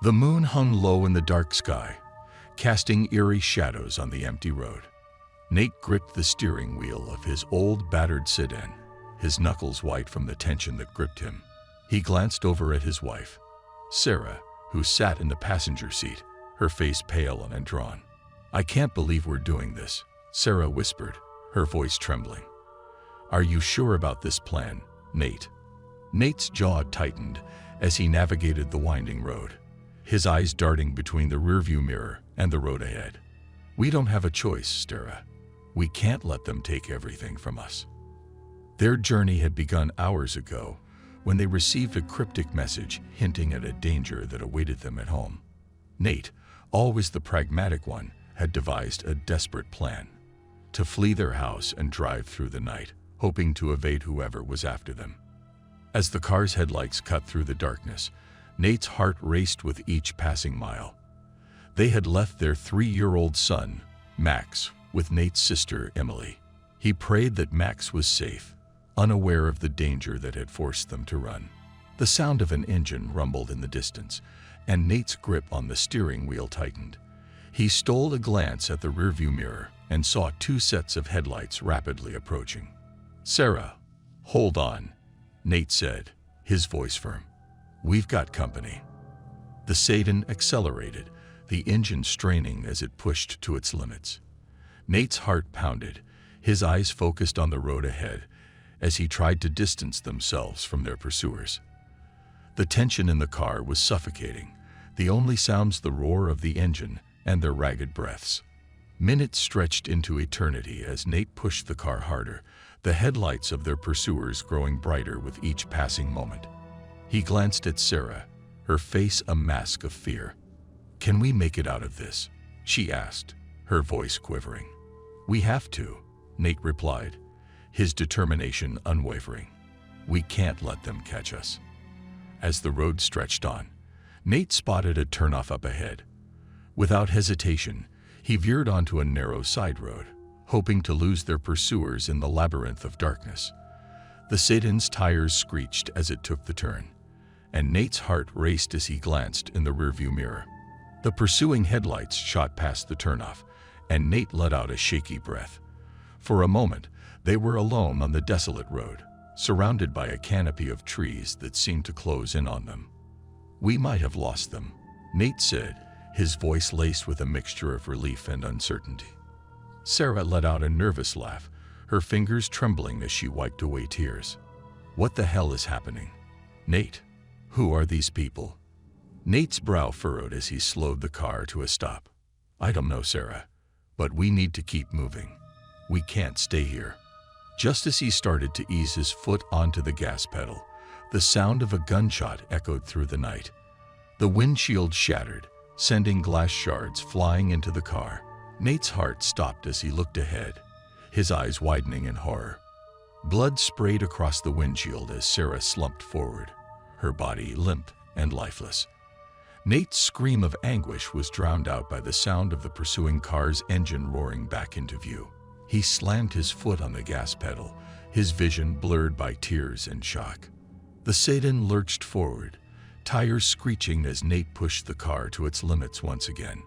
The moon hung low in the dark sky, casting eerie shadows on the empty road. Nate gripped the steering wheel of his old battered sedan, his knuckles white from the tension that gripped him. He glanced over at his wife, Sarah, who sat in the passenger seat, her face pale and drawn. "I can't believe we're doing this," Sarah whispered, her voice trembling. "Are you sure about this plan, Nate?" Nate's jaw tightened as he navigated the winding road, his eyes darting between the rearview mirror and the road ahead. "We don't have a choice, Sarah. We can't let them take everything from us." Their journey had begun hours ago when they received a cryptic message hinting at a danger that awaited them at home. Nate, always the pragmatic one, had devised a desperate plan: to flee their house and drive through the night, hoping to evade whoever was after them. As the car's headlights cut through the darkness, Nate's heart raced with each passing mile. They had left their 3-year-old son, Max, with Nate's sister, Emily. He prayed that Max was safe, unaware of the danger that had forced them to run. The sound of an engine rumbled in the distance, and Nate's grip on the steering wheel tightened. He stole a glance at the rearview mirror and saw 2 sets of headlights rapidly approaching. "Sarah, hold on," Nate said, his voice firm. "We've got company." The sedan accelerated, the engine straining as it pushed to its limits. Nate's heart pounded, his eyes focused on the road ahead as he tried to distance themselves from their pursuers. The tension in the car was suffocating, the only sounds the roar of the engine and their ragged breaths. Minutes stretched into eternity as Nate pushed the car harder, the headlights of their pursuers growing brighter with each passing moment. He glanced at Sarah, her face a mask of fear. "Can we make it out of this?" she asked, her voice quivering. "We have to," Nate replied, his determination unwavering. "We can't let them catch us." As the road stretched on, Nate spotted a turnoff up ahead. Without hesitation, he veered onto a narrow side road, hoping to lose their pursuers in the labyrinth of darkness. The sedan's tires screeched as it took the turn, and Nate's heart raced as he glanced in the rearview mirror. The pursuing headlights shot past the turnoff, and Nate let out a shaky breath. For a moment, they were alone on the desolate road, surrounded by a canopy of trees that seemed to close in on them. "We might have lost them," Nate said, his voice laced with a mixture of relief and uncertainty. Sarah let out a nervous laugh, her fingers trembling as she wiped away tears. "What the hell is happening? Nate, who are these people?" Nate's brow furrowed as he slowed the car to a stop. "I don't know, Sarah, but we need to keep moving. We can't stay here." Just as he started to ease his foot onto the gas pedal, the sound of a gunshot echoed through the night. The windshield shattered, sending glass shards flying into the car. Nate's heart stopped as he looked ahead, his eyes widening in horror. Blood sprayed across the windshield as Sarah slumped forward, her body limp and lifeless. Nate's scream of anguish was drowned out by the sound of the pursuing car's engine roaring back into view. He slammed his foot on the gas pedal, his vision blurred by tears and shock. The sedan lurched forward, tires screeching as Nate pushed the car to its limits once again.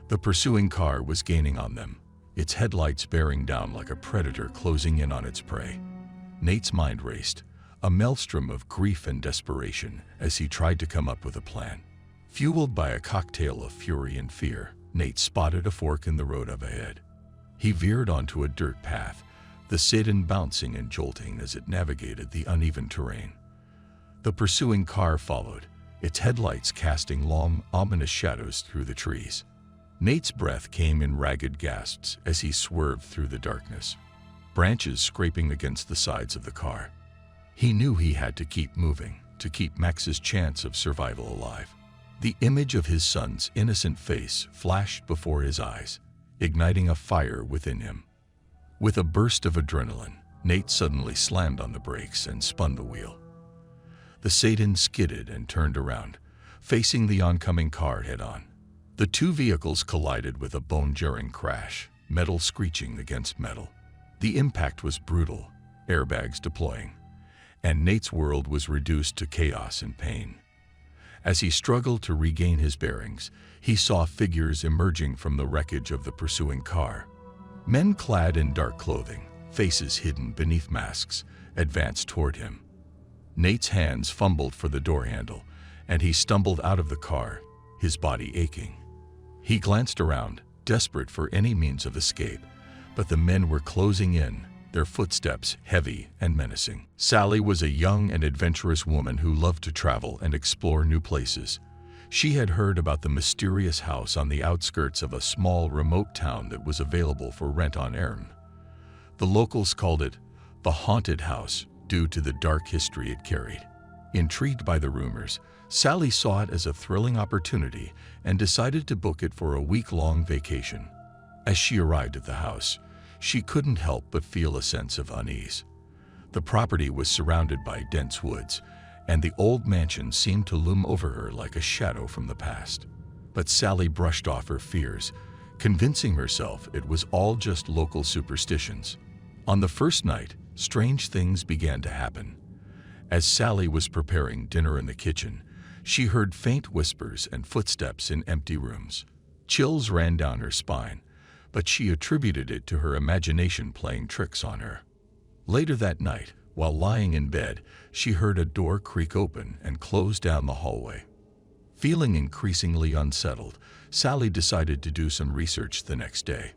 The pursuing car was gaining on them, its headlights bearing down like a predator closing in on its prey. Nate's mind raced, a maelstrom of grief and desperation as he tried to come up with a plan. Fueled by a cocktail of fury and fear, Nate spotted a fork in the road up ahead. He veered onto a dirt path, the sedan bouncing and jolting as it navigated the uneven terrain. The pursuing car followed, its headlights casting long, ominous shadows through the trees. Nate's breath came in ragged gasps as he swerved through the darkness, branches scraping against the sides of the car. He knew he had to keep moving, to keep Max's chance of survival alive. The image of his son's innocent face flashed before his eyes, igniting a fire within him. With a burst of adrenaline, Nate suddenly slammed on the brakes and spun the wheel. The sedan skidded and turned around, facing the oncoming car head-on. The two vehicles collided with a bone-jarring crash, metal screeching against metal. The impact was brutal, airbags deploying, and Nate's world was reduced to chaos and pain. As he struggled to regain his bearings, he saw figures emerging from the wreckage of the pursuing car. Men clad in dark clothing, faces hidden beneath masks, advanced toward him. Nate's hands fumbled for the door handle, and he stumbled out of the car, his body aching. He glanced around, desperate for any means of escape, but the men were closing in, their footsteps heavy and menacing. Sally was a young and adventurous woman who loved to travel and explore new places. She had heard about the mysterious house on the outskirts of a small, remote town that was available for rent on Erin. The locals called it the Haunted House due to the dark history it carried. Intrigued by the rumors, Sally saw it as a thrilling opportunity and decided to book it for a week-long vacation. As she arrived at the house, she couldn't help but feel a sense of unease. The property was surrounded by dense woods, and the old mansion seemed to loom over her like a shadow from the past. But Sally brushed off her fears, convincing herself it was all just local superstitions. On the first night, strange things began to happen. As Sally was preparing dinner in the kitchen, she heard faint whispers and footsteps in empty rooms. Chills ran down her spine, but she attributed it to her imagination playing tricks on her. Later that night, while lying in bed, she heard a door creak open and close down the hallway. Feeling increasingly unsettled, Sally decided to do some research the next day.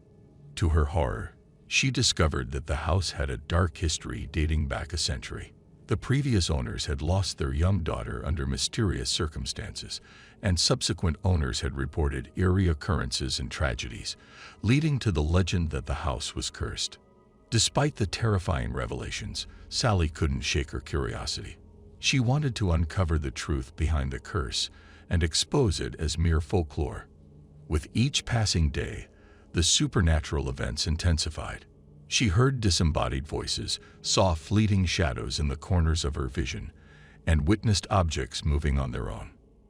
To her horror, she discovered that the house had a dark history dating back a century. The previous owners had lost their young daughter under mysterious circumstances, and subsequent owners had reported eerie occurrences and tragedies, leading to the legend that the house was cursed. Despite the terrifying revelations, Sally couldn't shake her curiosity. She wanted to uncover the truth behind the curse and expose it as mere folklore. With each passing day, the supernatural events intensified. She heard disembodied voices, saw fleeting shadows in the corners of her vision, and witnessed objects moving on their own.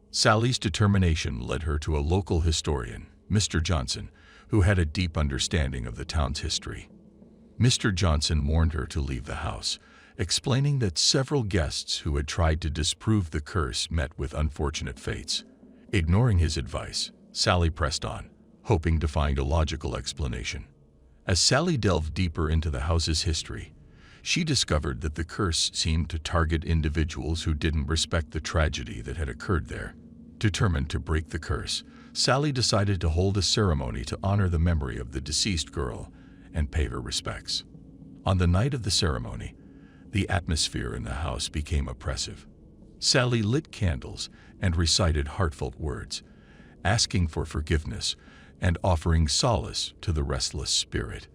Sally's determination led her to a local historian, Mr. Johnson, who had a deep understanding of the town's history. Mr. Johnson warned her to leave the house, explaining that several guests who had tried to disprove the curse met with unfortunate fates. Ignoring his advice, Sally pressed on, hoping to find a logical explanation. As Sally delved deeper into the house's history, she discovered that the curse seemed to target individuals who didn't respect the tragedy that had occurred there. Determined to break the curse, Sally decided to hold a ceremony to honor the memory of the deceased girl and pay her respects. On the night of the ceremony, the atmosphere in the house became oppressive. Sally lit candles and recited heartfelt words, asking for forgiveness and offering solace to the restless spirit.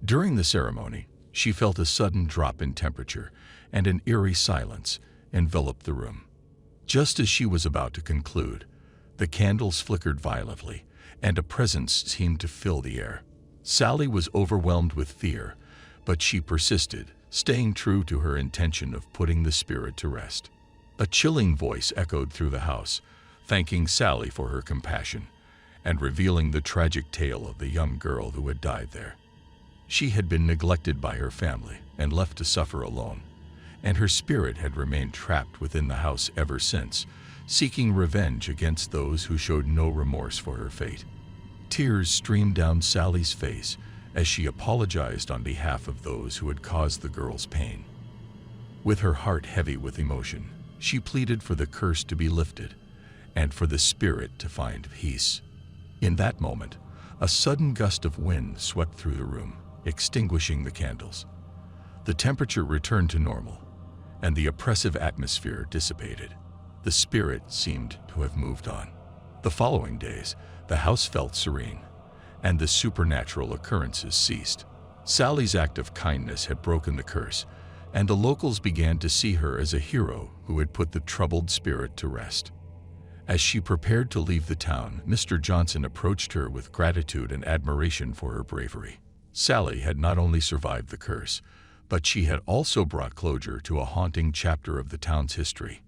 During the ceremony, she felt a sudden drop in temperature, and an eerie silence enveloped the room. Just as she was about to conclude, the candles flickered violently, and a presence seemed to fill the air. Sally was overwhelmed with fear, but she persisted, staying true to her intention of putting the spirit to rest. A chilling voice echoed through the house, thanking Sally for her compassion and revealing the tragic tale of the young girl who had died there. She had been neglected by her family and left to suffer alone, and her spirit had remained trapped within the house ever since, seeking revenge against those who showed no remorse for her fate. Tears streamed down Sally's face as she apologized on behalf of those who had caused the girl's pain. With her heart heavy with emotion, she pleaded for the curse to be lifted and for the spirit to find peace. In that moment, a sudden gust of wind swept through the room, extinguishing the candles. The temperature returned to normal, and the oppressive atmosphere dissipated. The spirit seemed to have moved on. The following days, the house felt serene, and the supernatural occurrences ceased. Sally's act of kindness had broken the curse, and the locals began to see her as a hero who had put the troubled spirit to rest. As she prepared to leave the town, Mr. Johnson approached her with gratitude and admiration for her bravery. Sally had not only survived the curse, but she had also brought closure to a haunting chapter of the town's history.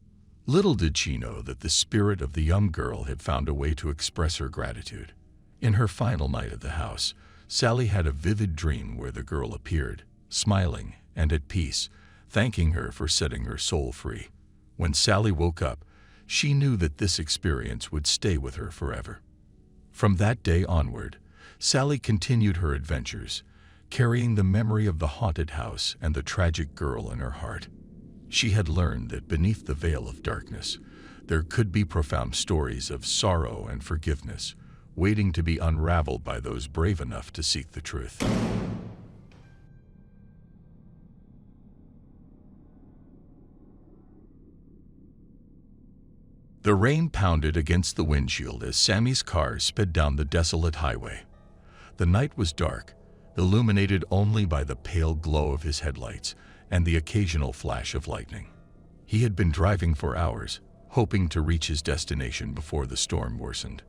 Little did she know that the spirit of the young girl had found a way to express her gratitude. In her final night at the house, Sally had a vivid dream where the girl appeared, smiling and at peace, thanking her for setting her soul free. When Sally woke up, She knew that this experience would stay with her forever. From that day onward, Sally continued her adventures, carrying the memory of the haunted house and the tragic girl in her heart. She had learned that beneath the veil of darkness, there could be profound stories of sorrow and forgiveness, waiting to be unraveled by those brave enough to seek the truth. The rain pounded against the windshield as Sammy's car sped down the desolate highway. The night was dark, illuminated only by the pale glow of his headlights and the occasional flash of lightning. He had been driving for hours, hoping to reach his destination before the storm worsened.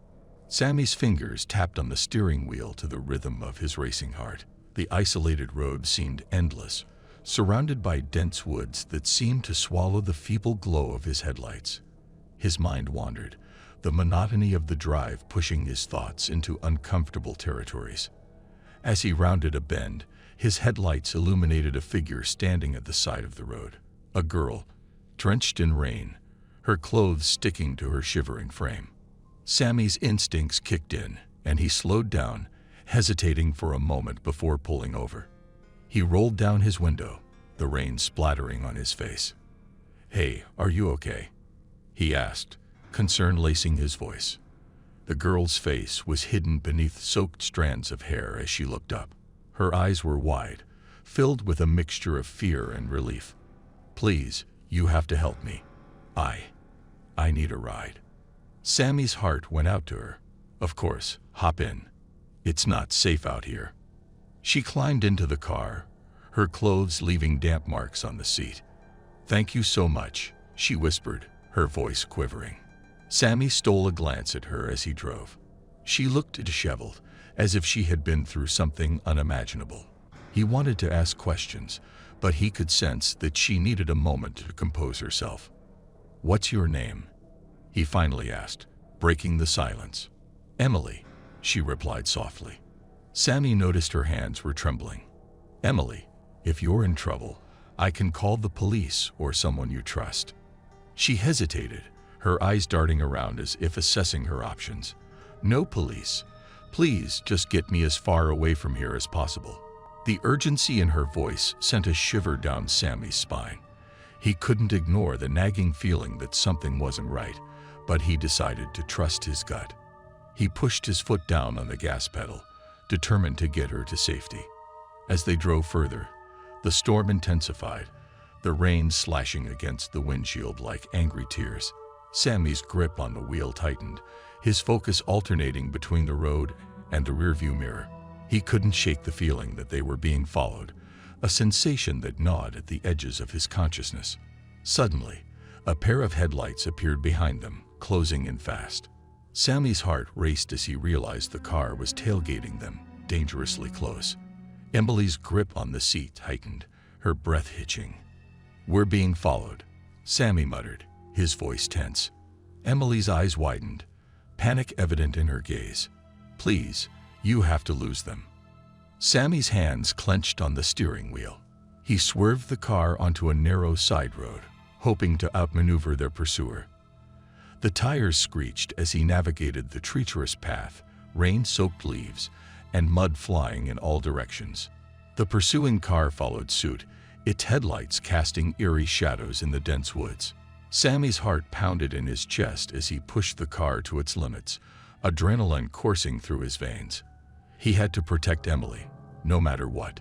Sammy's fingers tapped on the steering wheel to the rhythm of his racing heart. The isolated road seemed endless, surrounded by dense woods that seemed to swallow the feeble glow of his headlights. His mind wandered, the monotony of the drive pushing his thoughts into uncomfortable territories. As he rounded a bend, his headlights illuminated a figure standing at the side of the road. A girl, drenched in rain, her clothes sticking to her shivering frame. Sammy's instincts kicked in, and he slowed down, hesitating for a moment before pulling over. He rolled down his window, the rain splattering on his face. "Hey, are you okay?" he asked, concern lacing his voice. The girl's face was hidden beneath soaked strands of hair as she looked up. Her eyes were wide, filled with a mixture of fear and relief. "Please, you have to help me. I need a ride." Sammy's heart went out to her. "Of course, hop in. It's not safe out here." She climbed into the car, her clothes leaving damp marks on the seat. "Thank you so much," she whispered, her voice quivering. Sammy stole a glance at her as he drove. She looked disheveled, as if she had been through something unimaginable. He wanted to ask questions, but he could sense that she needed a moment to compose herself. "What's your name?" he finally asked, breaking the silence. "Emily," she replied softly. Sammy noticed her hands were trembling. "Emily, if you're in trouble, I can call the police or someone you trust." She hesitated, her eyes darting around as if assessing her options. "No police. Please just get me as far away from here as possible." The urgency in her voice sent a shiver down Sammy's spine. He couldn't ignore the nagging feeling that something wasn't right, but he decided to trust his gut. He pushed his foot down on the gas pedal, determined to get her to safety. As they drove further, the storm intensified, the rain slashing against the windshield like angry tears. Sammy's grip on the wheel tightened, his focus alternating between the road and the rearview mirror. He couldn't shake the feeling that they were being followed, a sensation that gnawed at the edges of his consciousness. Suddenly, a pair of headlights appeared behind them, closing in fast. Sammy's heart raced as he realized the car was tailgating them, dangerously close. Emily's grip on the seat tightened, her breath hitching. "We're being followed," Sammy muttered, his voice tense. Emily's eyes widened, panic evident in her gaze. "Please, you have to lose them." Sammy's hands clenched on the steering wheel. He swerved the car onto a narrow side road, hoping to outmaneuver their pursuer. The tires screeched as he navigated the treacherous path, rain-soaked leaves, and mud flying in all directions. The pursuing car followed suit, its headlights casting eerie shadows in the dense woods. Sammy's heart pounded in his chest as he pushed the car to its limits, adrenaline coursing through his veins. He had to protect Emily, no matter what.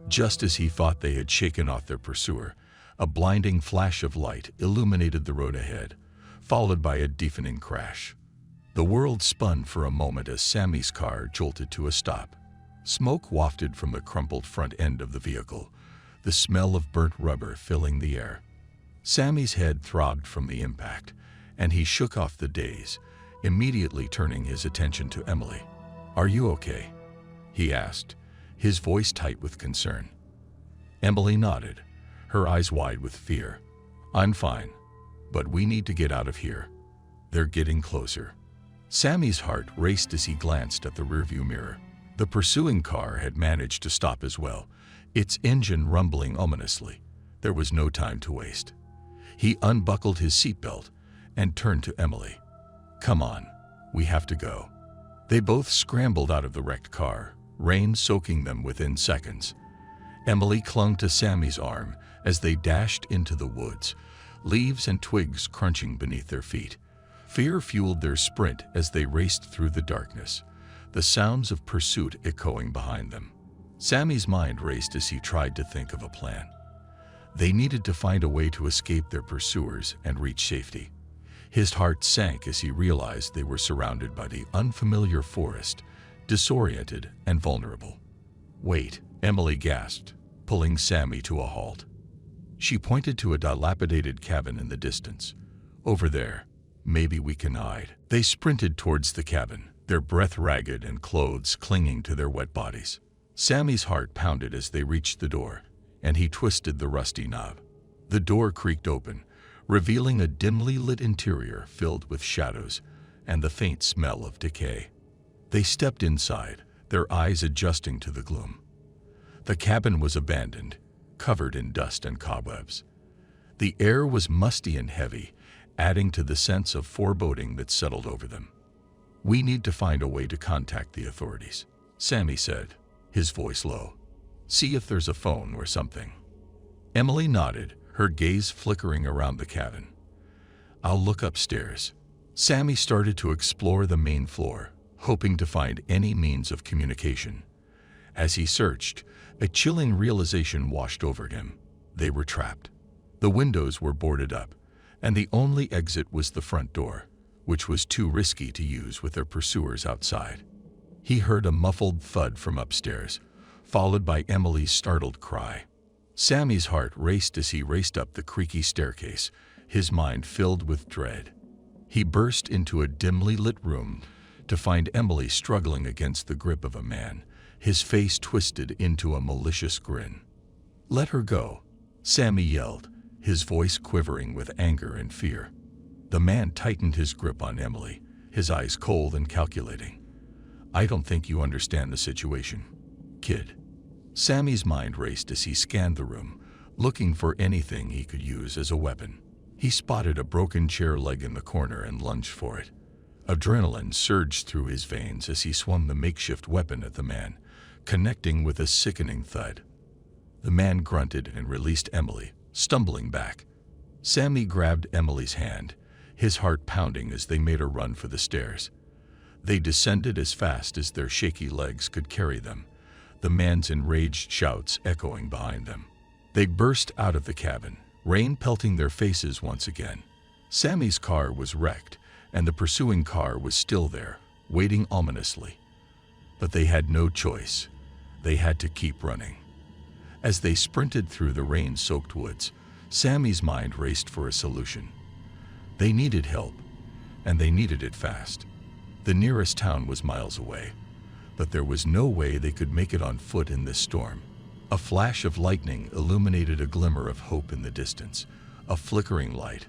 Just as he thought they had shaken off their pursuer, a blinding flash of light illuminated the road ahead, followed by a deafening crash. The world spun for a moment as Sammy's car jolted to a stop. Smoke wafted from the crumpled front end of the vehicle, the smell of burnt rubber filling the air. Sammy's head throbbed from the impact, and he shook off the daze, immediately turning his attention to Emily. "Are you okay?" he asked, his voice tight with concern. Emily nodded, her eyes wide with fear. "I'm fine, but we need to get out of here. They're getting closer." Sammy's heart raced as he glanced at the rearview mirror. The pursuing car had managed to stop as well, its engine rumbling ominously. There was no time to waste. He unbuckled his seatbelt and turned to Emily. "Come on, we have to go." They both scrambled out of the wrecked car, rain soaking them within seconds. Emily clung to Sammy's arm as they dashed into the woods, leaves and twigs crunching beneath their feet. Fear fueled their sprint as they raced through the darkness, the sounds of pursuit echoing behind them. Sammy's mind raced as he tried to think of a plan. They needed to find a way to escape their pursuers and reach safety. His heart sank as he realized they were surrounded by the unfamiliar forest, disoriented and vulnerable. "Wait," Emily gasped, pulling Sammy to a halt. She pointed to a dilapidated cabin in the distance. "Over there. Maybe we can hide." They sprinted towards the cabin, their breath ragged and clothes clinging to their wet bodies. Sammy's heart pounded as they reached the door, and he twisted the rusty knob. The door creaked open, revealing a dimly lit interior filled with shadows and the faint smell of decay. They stepped inside, their eyes adjusting to the gloom. The cabin was abandoned, covered in dust and cobwebs. The air was musty and heavy, adding to the sense of foreboding that settled over them. "We need to find a way to contact the authorities," Sammy said, his voice low. "See if there's a phone or something." Emily nodded, her gaze flickering around the cabin. "I'll look upstairs." Sammy started to explore the main floor, hoping to find any means of communication. As he searched, a chilling realization washed over him. They were trapped. The windows were boarded up, and the only exit was the front door, which was too risky to use with their pursuers outside. He heard a muffled thud from upstairs, followed by Emily's startled cry. Sammy's heart raced as he raced up the creaky staircase, his mind filled with dread. He burst into a dimly lit room to find Emily struggling against the grip of a man, his face twisted into a malicious grin. "Let her go," Sammy yelled, his voice quivering with anger and fear. The man tightened his grip on Emily, his eyes cold and calculating. "I don't think you understand the situation, kid." Sammy's mind raced as he scanned the room, looking for anything he could use as a weapon. He spotted a broken chair leg in the corner and lunged for it. Adrenaline surged through his veins as he swung the makeshift weapon at the man, connecting with a sickening thud. The man grunted and released Emily, stumbling back. Sammy grabbed Emily's hand, his heart pounding as they made a run for the stairs. They descended as fast as their shaky legs could carry them, the man's enraged shouts echoing behind them. They burst out of the cabin, rain pelting their faces once again. Sammy's car was wrecked, and the pursuing car was still there, waiting ominously. But they had no choice. They had to keep running. As they sprinted through the rain-soaked woods, Sammy's mind raced for a solution. They needed help, and they needed it fast. The nearest town was miles away, but there was no way they could make it on foot in this storm. A flash of lightning illuminated a glimmer of hope in the distance, a flickering light,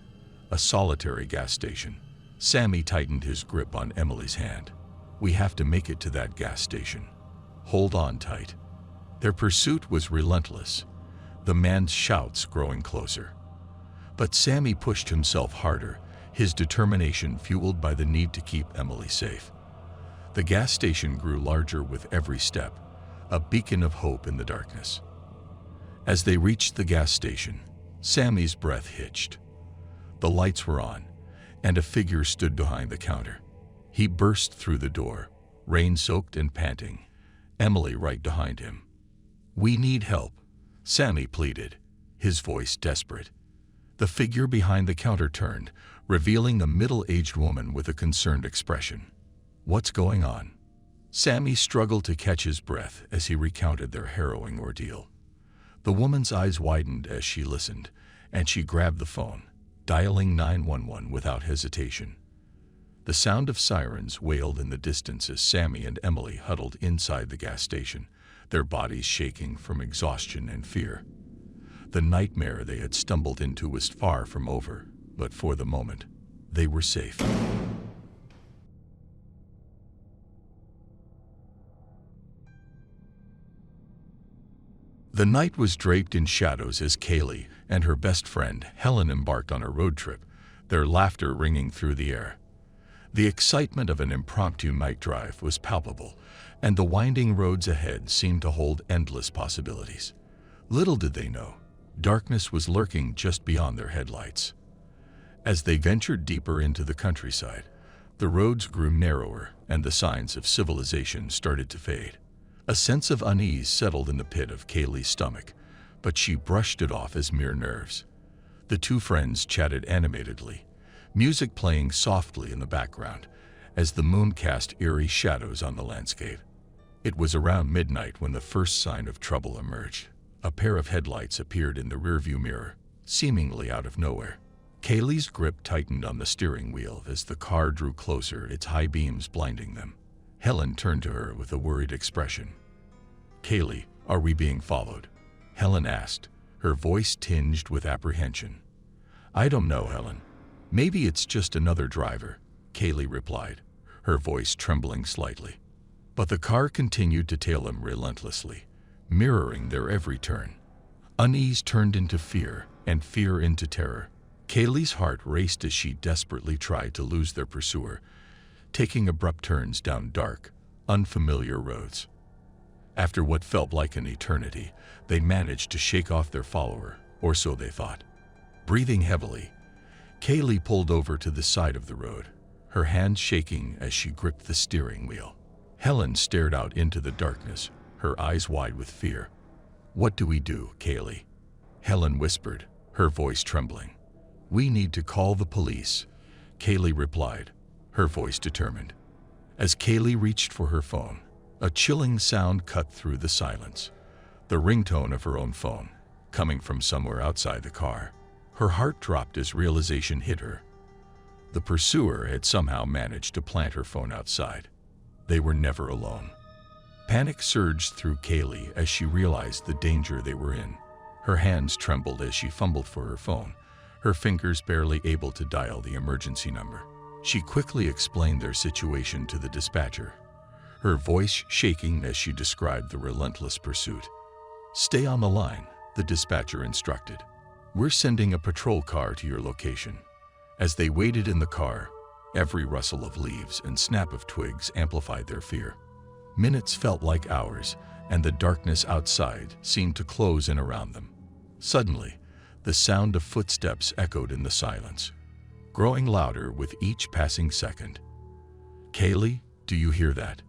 a solitary gas station. Sammy tightened his grip on Emily's hand. "We have to make it to that gas station. Hold on tight." Their pursuit was relentless, the man's shouts growing closer. But Sammy pushed himself harder, his determination fueled by the need to keep Emily safe. The gas station grew larger with every step, a beacon of hope in the darkness. As they reached the gas station, Sammy's breath hitched. The lights were on, and a figure stood behind the counter. He burst through the door, rain-soaked and panting, Emily right behind him. "We need help," Sammy pleaded, his voice desperate. The figure behind the counter turned, revealing a middle-aged woman with a concerned expression. "What's going on?" Sammy struggled to catch his breath as he recounted their harrowing ordeal. The woman's eyes widened as she listened, and she grabbed the phone, dialing 911 without hesitation. The sound of sirens wailed in the distance as Sammy and Emily huddled inside the gas station, their bodies shaking from exhaustion and fear. The nightmare they had stumbled into was far from over, but for the moment, they were safe. The night was draped in shadows as Kaylee and her best friend Helen embarked on a road trip their laughter ringing through the air. The excitement of an impromptu night drive was palpable, and the winding roads ahead seemed to hold endless possibilities. Little did they know, darkness was lurking just beyond their headlights. As they ventured deeper into the countryside, the roads grew narrower and the signs of civilization started to fade. A sense of unease settled in the pit of Kaylee's stomach, but she brushed it off as mere nerves. The two friends chatted animatedly, music playing softly in the background as the moon cast eerie shadows on the landscape. It was around midnight when the first sign of trouble emerged. A pair of headlights appeared in the rearview mirror, seemingly out of nowhere. Kaylee's grip tightened on the steering wheel as the car drew closer, its high beams blinding them. Helen turned to her with a worried expression. "Kaylee, are we being followed?" Helen asked, her voice tinged with apprehension. "I don't know, Helen. Maybe it's just another driver," Kaylee replied, her voice trembling slightly. But the car continued to tail them relentlessly, mirroring their every turn. Unease turned into fear, and fear into terror. Kaylee's heart raced as she desperately tried to lose their pursuer, taking abrupt turns down dark, unfamiliar roads. After what felt like an eternity, they managed to shake off their follower, or so they thought. Breathing heavily, Kaylee pulled over to the side of the road, her hands shaking as she gripped the steering wheel. Helen stared out into the darkness, her eyes wide with fear. "What do we do, Kaylee?" Helen whispered, her voice trembling. "We need to call the police," Kaylee replied, her voice determined. As Kaylee reached for her phone, a chilling sound cut through the silence, the ringtone of her own phone, coming from somewhere outside the car. Her heart dropped as realization hit her. The pursuer had somehow managed to plant her phone outside. They were never alone. Panic surged through Kaylee as she realized the danger they were in. Her hands trembled as she fumbled for her phone, her fingers barely able to dial the emergency number. She quickly explained their situation to the dispatcher, her voice shaking as she described the relentless pursuit. "Stay on the line," the dispatcher instructed. "We're sending a patrol car to your location." As they waited in the car, every rustle of leaves and snap of twigs amplified their fear. Minutes felt like hours, and the darkness outside seemed to close in around them. Suddenly, the sound of footsteps echoed in the silence, growing louder with each passing second. "Kaylee, do you hear that?"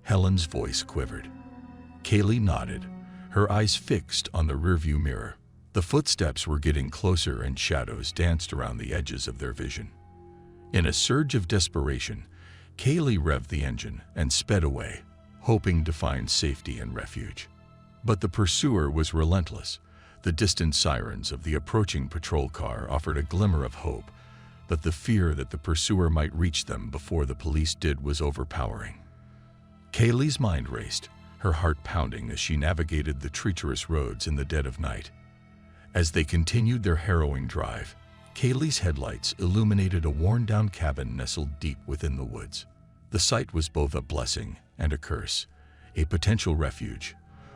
Helen's voice quivered. Kaylee nodded, her eyes fixed on the rearview mirror. The footsteps were getting closer and shadows danced around the edges of their vision. In a surge of desperation, Kaylee revved the engine and sped away, hoping to find safety and refuge. But the pursuer was relentless. The distant sirens of the approaching patrol car offered a glimmer of hope, but the fear that the pursuer might reach them before the police did was overpowering. Kaylee's mind raced, her heart pounding as she navigated the treacherous roads in the dead of night. As they continued their harrowing drive, Kaylee's headlights illuminated a worn-down cabin nestled deep within the woods. The sight was both a blessing and a curse, a potential refuge,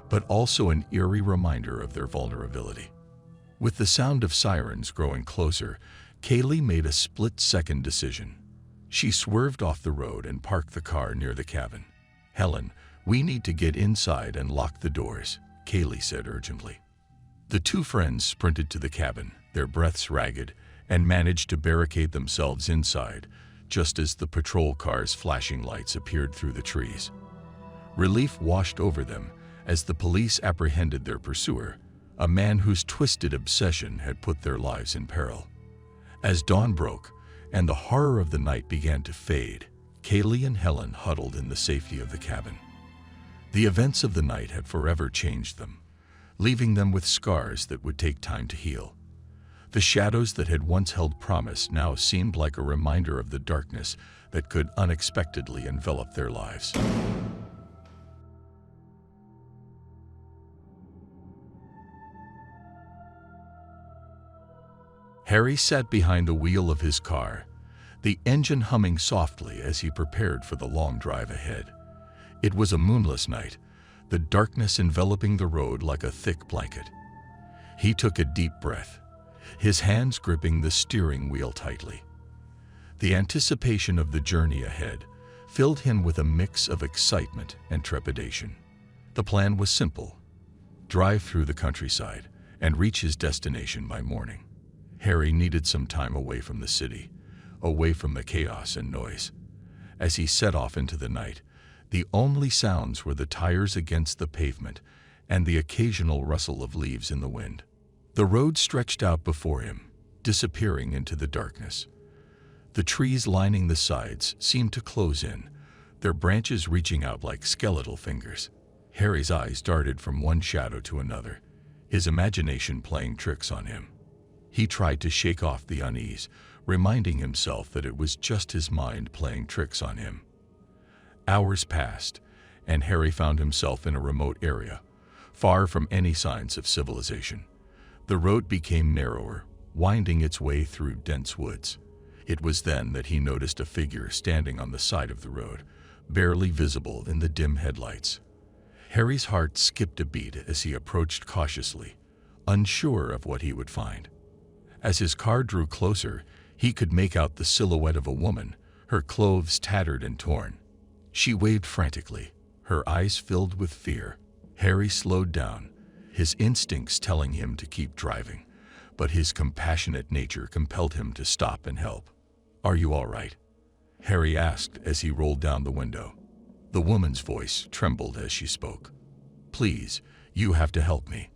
but also an eerie reminder of their vulnerability. With the sound of sirens growing closer, Kaylee made a split-second decision. She swerved off the road and parked the car near the cabin. "Helen, we need to get inside and lock the doors," Kaylee said urgently. The two friends sprinted to the cabin, their breaths ragged, and managed to barricade themselves inside, just as the patrol car's flashing lights appeared through the trees. Relief washed over them as the police apprehended their pursuer, a man whose twisted obsession had put their lives in peril. As dawn broke and the horror of the night began to fade, Kaylee and Helen huddled in the safety of the cabin. The events of the night had forever changed them, leaving them with scars that would take time to heal. The shadows that had once held promise now seemed like a reminder of the darkness that could unexpectedly envelop their lives. Harry sat behind the wheel of his car, the engine humming softly as he prepared for the long drive ahead. It was a moonless night, the darkness enveloping the road like a thick blanket. He took a deep breath, his hands gripping the steering wheel tightly. The anticipation of the journey ahead filled him with a mix of excitement and trepidation. The plan was simple: drive through the countryside and reach his destination by morning. Harry needed some time away from the city, away from the chaos and noise. As he set off into the night, the only sounds were the tires against the pavement and the occasional rustle of leaves in the wind. The road stretched out before him, disappearing into the darkness. The trees lining the sides seemed to close in, their branches reaching out like skeletal fingers. Harry's eyes darted from one shadow to another, his imagination playing tricks on him. He tried to shake off the unease, reminding himself that it was just his mind playing tricks on him. Hours passed, and Harry found himself in a remote area, far from any signs of civilization. The road became narrower, winding its way through dense woods. It was then that he noticed a figure standing on the side of the road, barely visible in the dim headlights. Harry's heart skipped a beat as he approached cautiously, unsure of what he would find. As his car drew closer, he could make out the silhouette of a woman, her clothes tattered and torn. She waved frantically, her eyes filled with fear. Harry slowed down, his instincts telling him to keep driving, but his compassionate nature compelled him to stop and help. "Are you all right?" Harry asked as he rolled down the window. The woman's voice trembled as she spoke. "Please, you have to help me.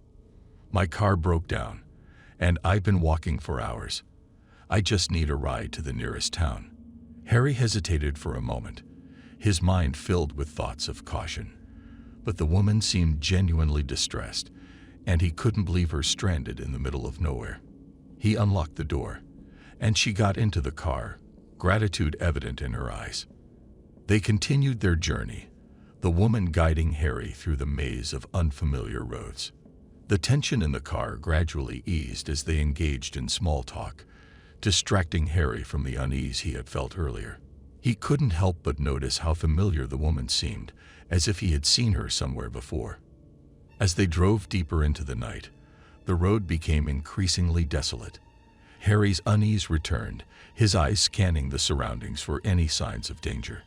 My car broke down, and I've been walking for hours. I just need a ride to the nearest town." Harry hesitated for a moment, his mind filled with thoughts of caution. But the woman seemed genuinely distressed, and he couldn't believe her stranded in the middle of nowhere. He unlocked the door, and she got into the car, gratitude evident in her eyes. They continued their journey, the woman guiding Harry through the maze of unfamiliar roads. The tension in the car gradually eased as they engaged in small talk, distracting Harry from the unease he had felt earlier. He couldn't help but notice how familiar the woman seemed, as if he had seen her somewhere before. As they drove deeper into the night, the road became increasingly desolate. Harry's unease returned, his eyes scanning the surroundings for any signs of danger.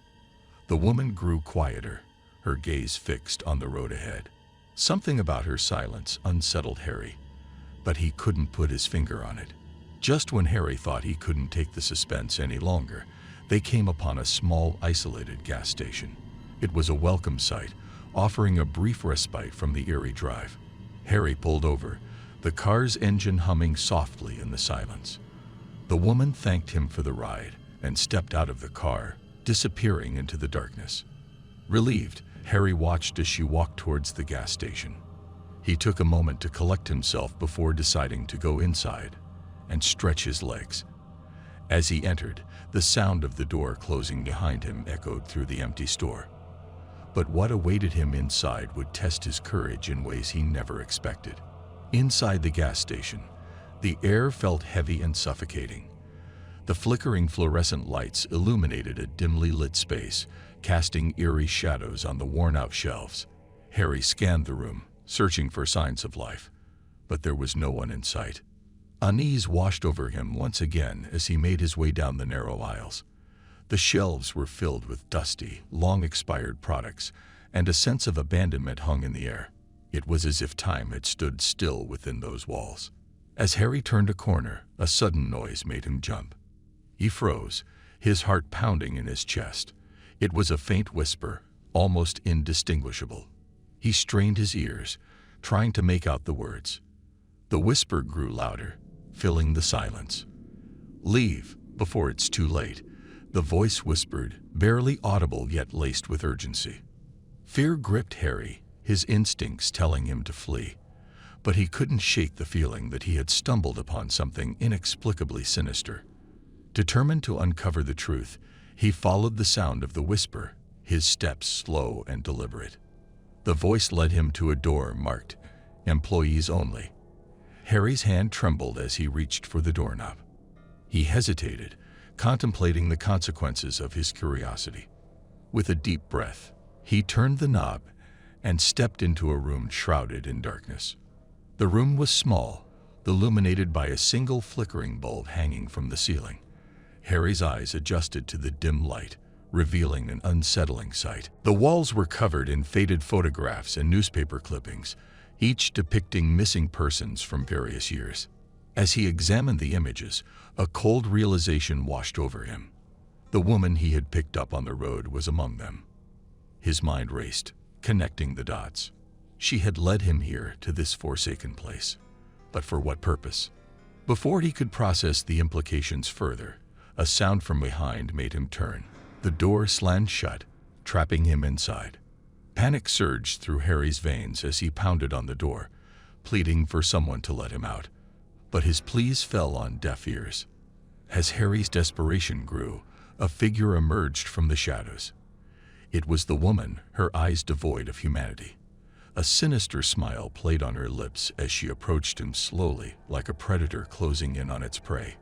The woman grew quieter, her gaze fixed on the road ahead. Something about her silence unsettled Harry, but he couldn't put his finger on it. Just when Harry thought he couldn't take the suspense any longer, they came upon a small, isolated gas station. It was a welcome sight, offering a brief respite from the eerie drive. Harry pulled over, the car's engine humming softly in the silence. The woman thanked him for the ride and stepped out of the car, disappearing into the darkness. Relieved, Harry watched as she walked towards the gas station. He took a moment to collect himself before deciding to go inside and stretch his legs. As he entered, the sound of the door closing behind him echoed through the empty store. But what awaited him inside would test his courage in ways he never expected. Inside the gas station, the air felt heavy and suffocating. The flickering fluorescent lights illuminated a dimly lit space, casting eerie shadows on the worn-out shelves. Harry scanned the room, searching for signs of life, but there was no one in sight. Unease washed over him once again as he made his way down the narrow aisles. The shelves were filled with dusty, long-expired products, and a sense of abandonment hung in the air. It was as if time had stood still within those walls. As Harry turned a corner, a sudden noise made him jump. He froze, his heart pounding in his chest. It was a faint whisper, almost indistinguishable. He strained his ears, trying to make out the words. The whisper grew louder, filling the silence. "Leave, before it's too late," the voice whispered, barely audible yet laced with urgency. Fear gripped Harry, his instincts telling him to flee, but he couldn't shake the feeling that he had stumbled upon something inexplicably sinister. Determined to uncover the truth, he followed the sound of the whisper, his steps slow and deliberate. The voice led him to a door marked, "Employees Only." Harry's hand trembled as he reached for the doorknob. He hesitated, contemplating the consequences of his curiosity. With a deep breath, he turned the knob and stepped into a room shrouded in darkness. The room was small, illuminated by a single flickering bulb hanging from the ceiling. Harry's eyes adjusted to the dim light, revealing an unsettling sight. The walls were covered in faded photographs and newspaper clippings, each depicting missing persons from various years. As he examined the images, a cold realization washed over him. The woman he had picked up on the road was among them. His mind raced, connecting the dots. She had led him here to this forsaken place. But for what purpose? Before he could process the implications further, a sound from behind made him turn. The door slammed shut, trapping him inside. Panic surged through Harry's veins as he pounded on the door, pleading for someone to let him out. But his pleas fell on deaf ears. As Harry's desperation grew, a figure emerged from the shadows. It was the woman, her eyes devoid of humanity. A sinister smile played on her lips as she approached him slowly, like a predator closing in on its prey.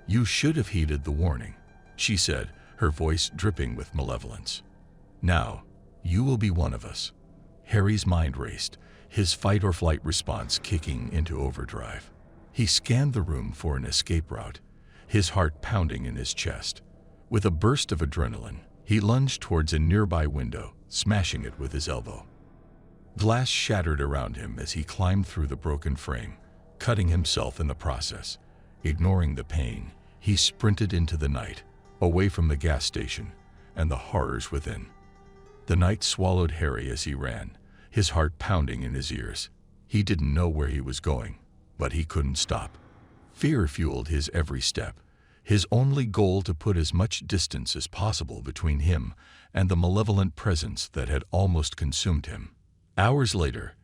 "You should have heeded the warning," she said, her voice dripping with malevolence. "Now, you will be one of us." Harry's mind raced, his fight-or-flight response kicking into overdrive. He scanned the room for an escape route, his heart pounding in his chest. With a burst of adrenaline, he lunged towards a nearby window, smashing it with his elbow. Glass shattered around him as he climbed through the broken frame, cutting himself in the process. Ignoring the pain, he sprinted into the night, away from the gas station and the horrors within. The night swallowed Harry as he ran, his heart pounding in his ears. He didn't know where he was going, but he couldn't stop. Fear fueled his every step, his only goal to put as much distance as possible between him and the malevolent presence that had almost consumed him. Hours later,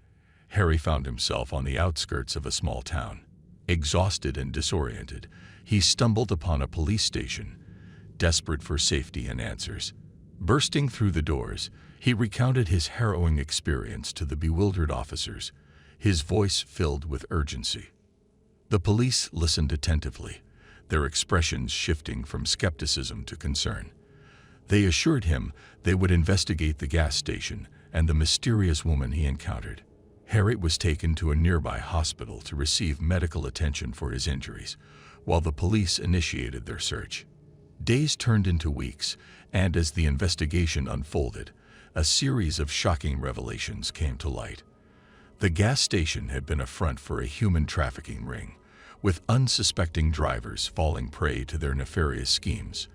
Harry found himself on the outskirts of a small town. Exhausted and disoriented, he stumbled upon a police station, desperate for safety and answers. Bursting through the doors, he recounted his harrowing experience to the bewildered officers, his voice filled with urgency. The police listened attentively, their expressions shifting from skepticism to concern. They assured him they would investigate the gas station and the mysterious woman he encountered. Harry was taken to a nearby hospital to receive medical attention for his injuries, while the police initiated their search. Days turned into weeks, and as the investigation unfolded, a series of shocking revelations came to light. The gas station had been a front for a human trafficking ring, with unsuspecting drivers falling prey to their nefarious schemes.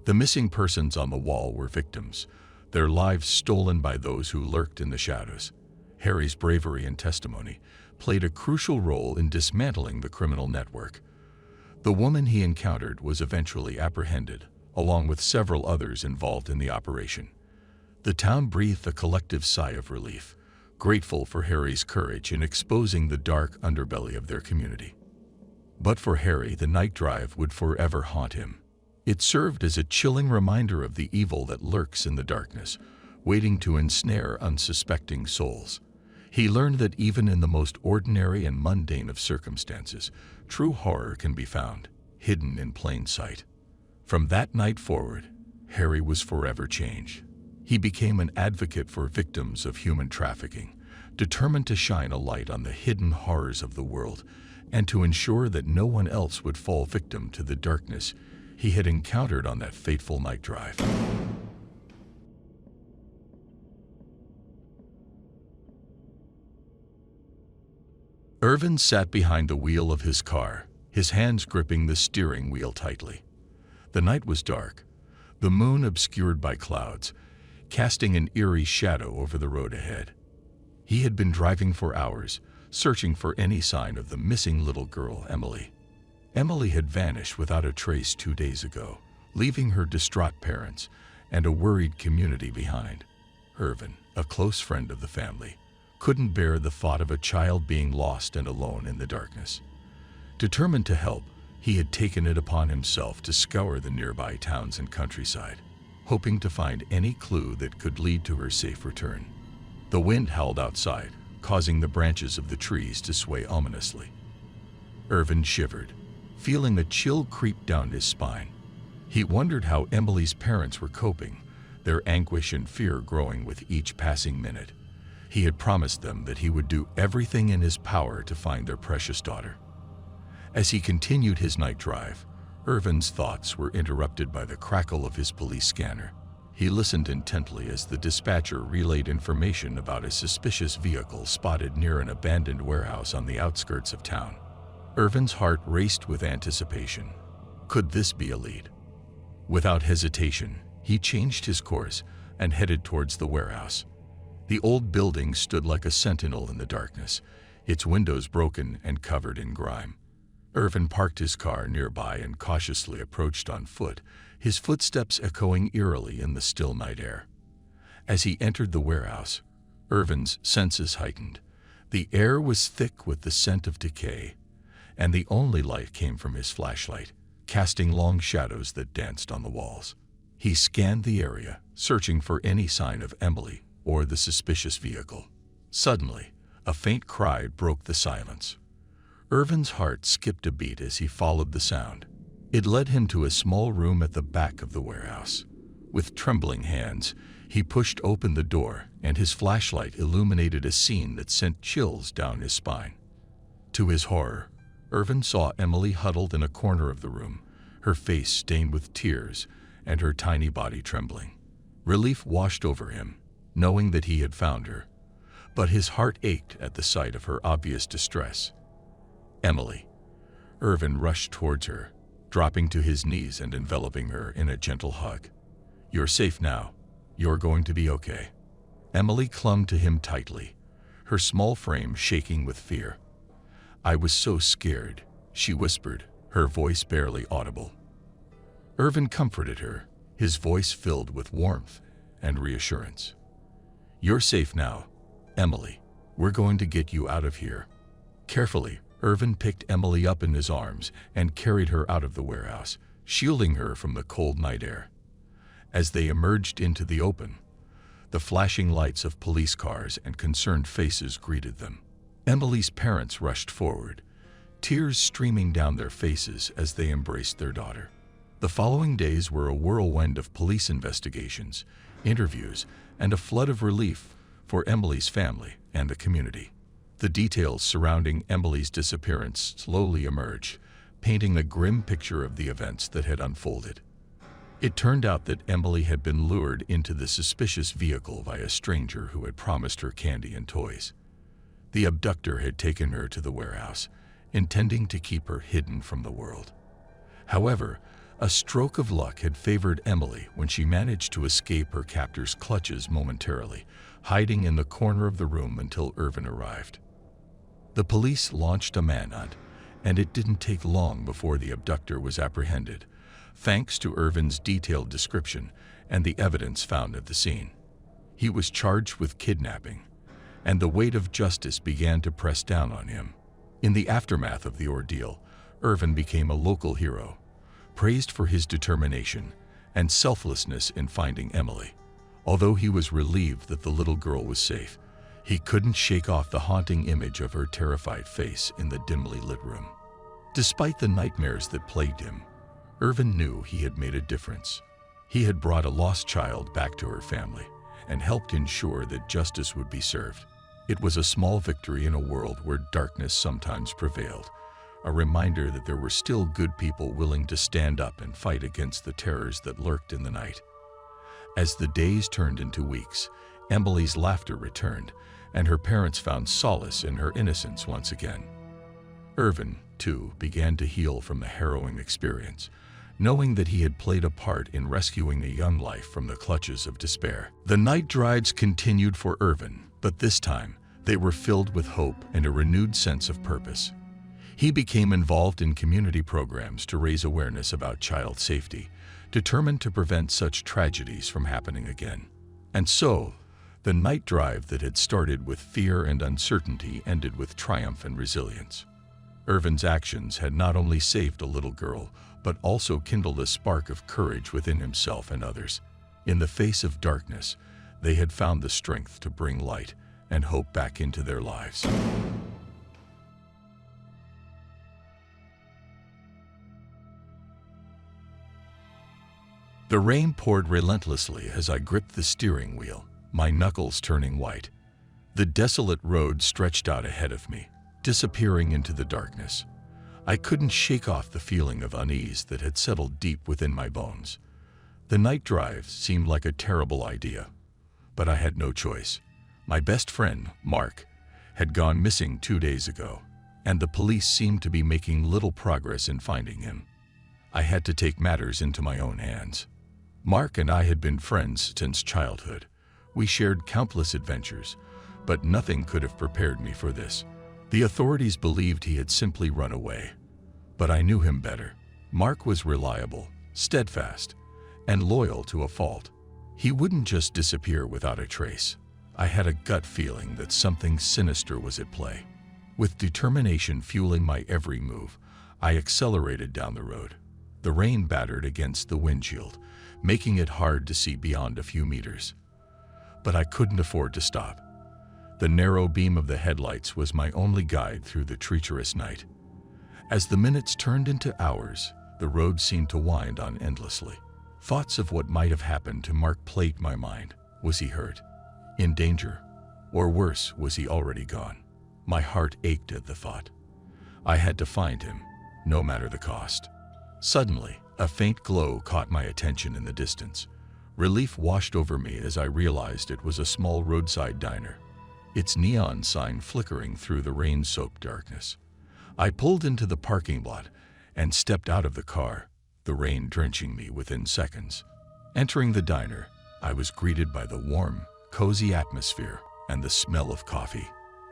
The missing persons on the wall were victims, their lives stolen by those who lurked in the shadows. Harry's bravery and testimony played a crucial role in dismantling the criminal network. The woman he encountered was eventually apprehended, along with several others involved in the operation. The town breathed a collective sigh of relief, grateful for Harry's courage in exposing the dark underbelly of their community. But for Harry, the night drive would forever haunt him. It served as a chilling reminder of the evil that lurks in the darkness, waiting to ensnare unsuspecting souls. He learned that even in the most ordinary and mundane of circumstances, true horror can be found, hidden in plain sight. From that night forward, Harry was forever changed. He became an advocate for victims of human trafficking, determined to shine a light on the hidden horrors of the world and to ensure that no one else would fall victim to the darkness he had encountered on that fateful night drive. Irvin sat behind the wheel of his car, his hands gripping the steering wheel tightly. The night was dark, the moon obscured by clouds, casting an eerie shadow over the road ahead. He had been driving for hours, searching for any sign of the missing little girl, Emily. Emily had vanished without a trace 2 days ago, leaving her distraught parents and a worried community behind. Irvin, a close friend of the family, couldn't bear the thought of a child being lost and alone in the darkness. Determined to help, he had taken it upon himself to scour the nearby towns and countryside, hoping to find any clue that could lead to her safe return. The wind howled outside, causing the branches of the trees to sway ominously. Irvin shivered, feeling a chill creep down his spine. He wondered how Emily's parents were coping, their anguish and fear growing with each passing minute. He had promised them that he would do everything in his power to find their precious daughter. As he continued his night drive, Irvin's thoughts were interrupted by the crackle of his police scanner. He listened intently as the dispatcher relayed information about a suspicious vehicle spotted near an abandoned warehouse on the outskirts of town. Irvin's heart raced with anticipation. Could this be a lead? Without hesitation, he changed his course and headed towards the warehouse. The old building stood like a sentinel in the darkness, its windows broken and covered in grime. Irvin parked his car nearby and cautiously approached on foot, his footsteps echoing eerily in the still night air. As he entered the warehouse, Irvin's senses heightened. The air was thick with the scent of decay, and the only light came from his flashlight, casting long shadows that danced on the walls. He scanned the area, searching for any sign of Emily or the suspicious vehicle. Suddenly, a faint cry broke the silence. Irvin's heart skipped a beat as he followed the sound. It led him to a small room at the back of the warehouse. With trembling hands, he pushed open the door, and his flashlight illuminated a scene that sent chills down his spine. To his horror, Irvin saw Emily huddled in a corner of the room, her face stained with tears and her tiny body trembling. Relief washed over him, knowing that he had found her, but his heart ached at the sight of her obvious distress. Emily. Irvin rushed towards her, dropping to his knees and enveloping her in a gentle hug. "You're safe now. You're going to be okay." Emily clung to him tightly, her small frame shaking with fear. "I was so scared," she whispered, her voice barely audible. Irvin comforted her, his voice filled with warmth and reassurance. "You're safe now, Emily. We're going to get you out of here." Carefully, Irvin picked Emily up in his arms and carried her out of the warehouse, shielding her from the cold night air. As they emerged into the open, the flashing lights of police cars and concerned faces greeted them. Emily's parents rushed forward, tears streaming down their faces as they embraced their daughter. The following days were a whirlwind of police investigations, interviews, and a flood of relief for Emily's family and the community. The details surrounding Emily's disappearance slowly emerged, painting a grim picture of the events that had unfolded. It turned out that Emily had been lured into the suspicious vehicle by a stranger who had promised her candy and toys. The abductor had taken her to the warehouse, intending to keep her hidden from the world. However, a stroke of luck had favored Emily when she managed to escape her captor's clutches momentarily, hiding in the corner of the room until Irvin arrived. The police launched a manhunt, and it didn't take long before the abductor was apprehended, thanks to Irvin's detailed description and the evidence found at the scene. He was charged with kidnapping, and the weight of justice began to press down on him. In the aftermath of the ordeal, Irvin became a local hero, praised for his determination and selflessness in finding Emily. Although he was relieved that the little girl was safe, he couldn't shake off the haunting image of her terrified face in the dimly lit room. Despite the nightmares that plagued him, Irvin knew he had made a difference. He had brought a lost child back to her family and helped ensure that justice would be served. It was a small victory in a world where darkness sometimes prevailed, a reminder that there were still good people willing to stand up and fight against the terrors that lurked in the night. As the days turned into weeks, Emily's laughter returned, and her parents found solace in her innocence once again. Irvin, too, began to heal from the harrowing experience, knowing that he had played a part in rescuing a young life from the clutches of despair. The night drives continued for Irvin, but this time they were filled with hope and a renewed sense of purpose. He became involved in community programs to raise awareness about child safety, determined to prevent such tragedies from happening again. And so, the night drive that had started with fear and uncertainty ended with triumph and resilience. Irvin's actions had not only saved a little girl, but also kindled a spark of courage within himself and others. In the face of darkness, they had found the strength to bring light and hope back into their lives. The rain poured relentlessly as I gripped the steering wheel, my knuckles turning white. The desolate road stretched out ahead of me, disappearing into the darkness. I couldn't shake off the feeling of unease that had settled deep within my bones. The night drive seemed like a terrible idea, but I had no choice. My best friend, Mark, had gone missing 2 days ago, and the police seemed to be making little progress in finding him. I had to take matters into my own hands. Mark and I had been friends since childhood. We shared countless adventures, but nothing could have prepared me for this. The authorities believed he had simply run away, but I knew him better. Mark was reliable, steadfast, and loyal to a fault. He wouldn't just disappear without a trace. I had a gut feeling that something sinister was at play. With determination fueling my every move, I accelerated down the road. The rain battered against the windshield, making it hard to see beyond a few meters. But I couldn't afford to stop. The narrow beam of the headlights was my only guide through the treacherous night. As the minutes turned into hours, the road seemed to wind on endlessly. Thoughts of what might have happened to Mark plagued my mind. Was he hurt? In danger? Or worse, was he already gone? My heart ached at the thought. I had to find him, no matter the cost. Suddenly, a faint glow caught my attention in the distance. Relief washed over me as I realized it was a small roadside diner, its neon sign flickering through the rain-soaked darkness. I pulled into the parking lot and stepped out of the car, the rain drenching me within seconds. Entering the diner, I was greeted by the warm, cozy atmosphere and the smell of coffee.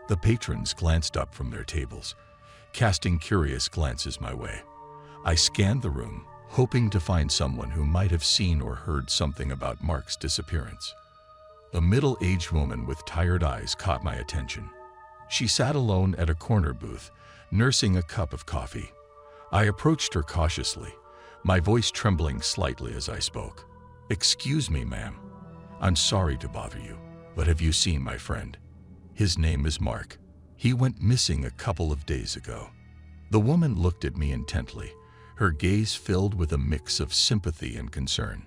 The patrons glanced up from their tables, casting curious glances my way. I scanned the room, hoping to find someone who might have seen or heard something about Mark's disappearance. A middle-aged woman with tired eyes caught my attention. She sat alone at a corner booth, nursing a cup of coffee. I approached her cautiously, my voice trembling slightly as I spoke. "Excuse me, ma'am. I'm sorry to bother you, but have you seen my friend? His name is Mark. He went missing a couple of days ago." The woman looked at me intently, her gaze filled with a mix of sympathy and concern.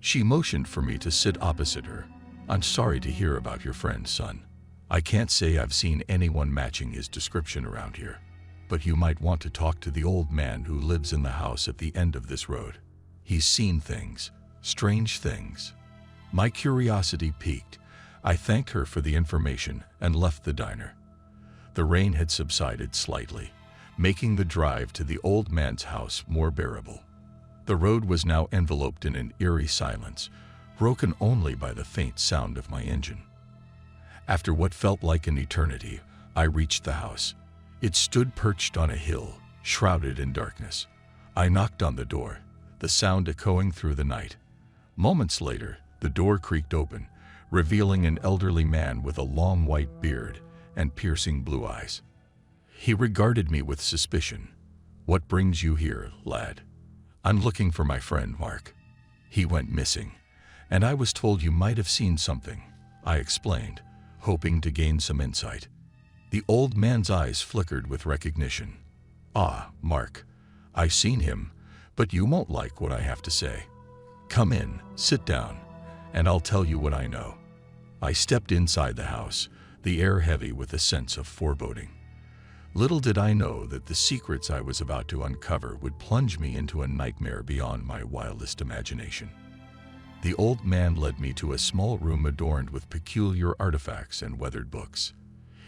She motioned for me to sit opposite her. "I'm sorry to hear about your friend, son. I can't say I've seen anyone matching his description around here, but you might want to talk to the old man who lives in the house at the end of this road. He's seen things, strange things." My curiosity piqued. I thanked her for the information and left the diner. The rain had subsided slightly, making the drive to the old man's house more bearable. The road was now enveloped in an eerie silence, broken only by the faint sound of my engine. After what felt like an eternity, I reached the house. It stood perched on a hill, shrouded in darkness. I knocked on the door, the sound echoing through the night. Moments later, the door creaked open, revealing an elderly man with a long white beard and piercing blue eyes. He regarded me with suspicion. "What brings you here, lad?" "I'm looking for my friend, Mark. He went missing, and I was told you might have seen something," I explained, hoping to gain some insight. The old man's eyes flickered with recognition. "Ah, Mark, I've seen him, but you won't like what I have to say. Come in, sit down, and I'll tell you what I know." I stepped inside the house, the air heavy with a sense of foreboding. Little did I know that the secrets I was about to uncover would plunge me into a nightmare beyond my wildest imagination. The old man led me to a small room adorned with peculiar artifacts and weathered books.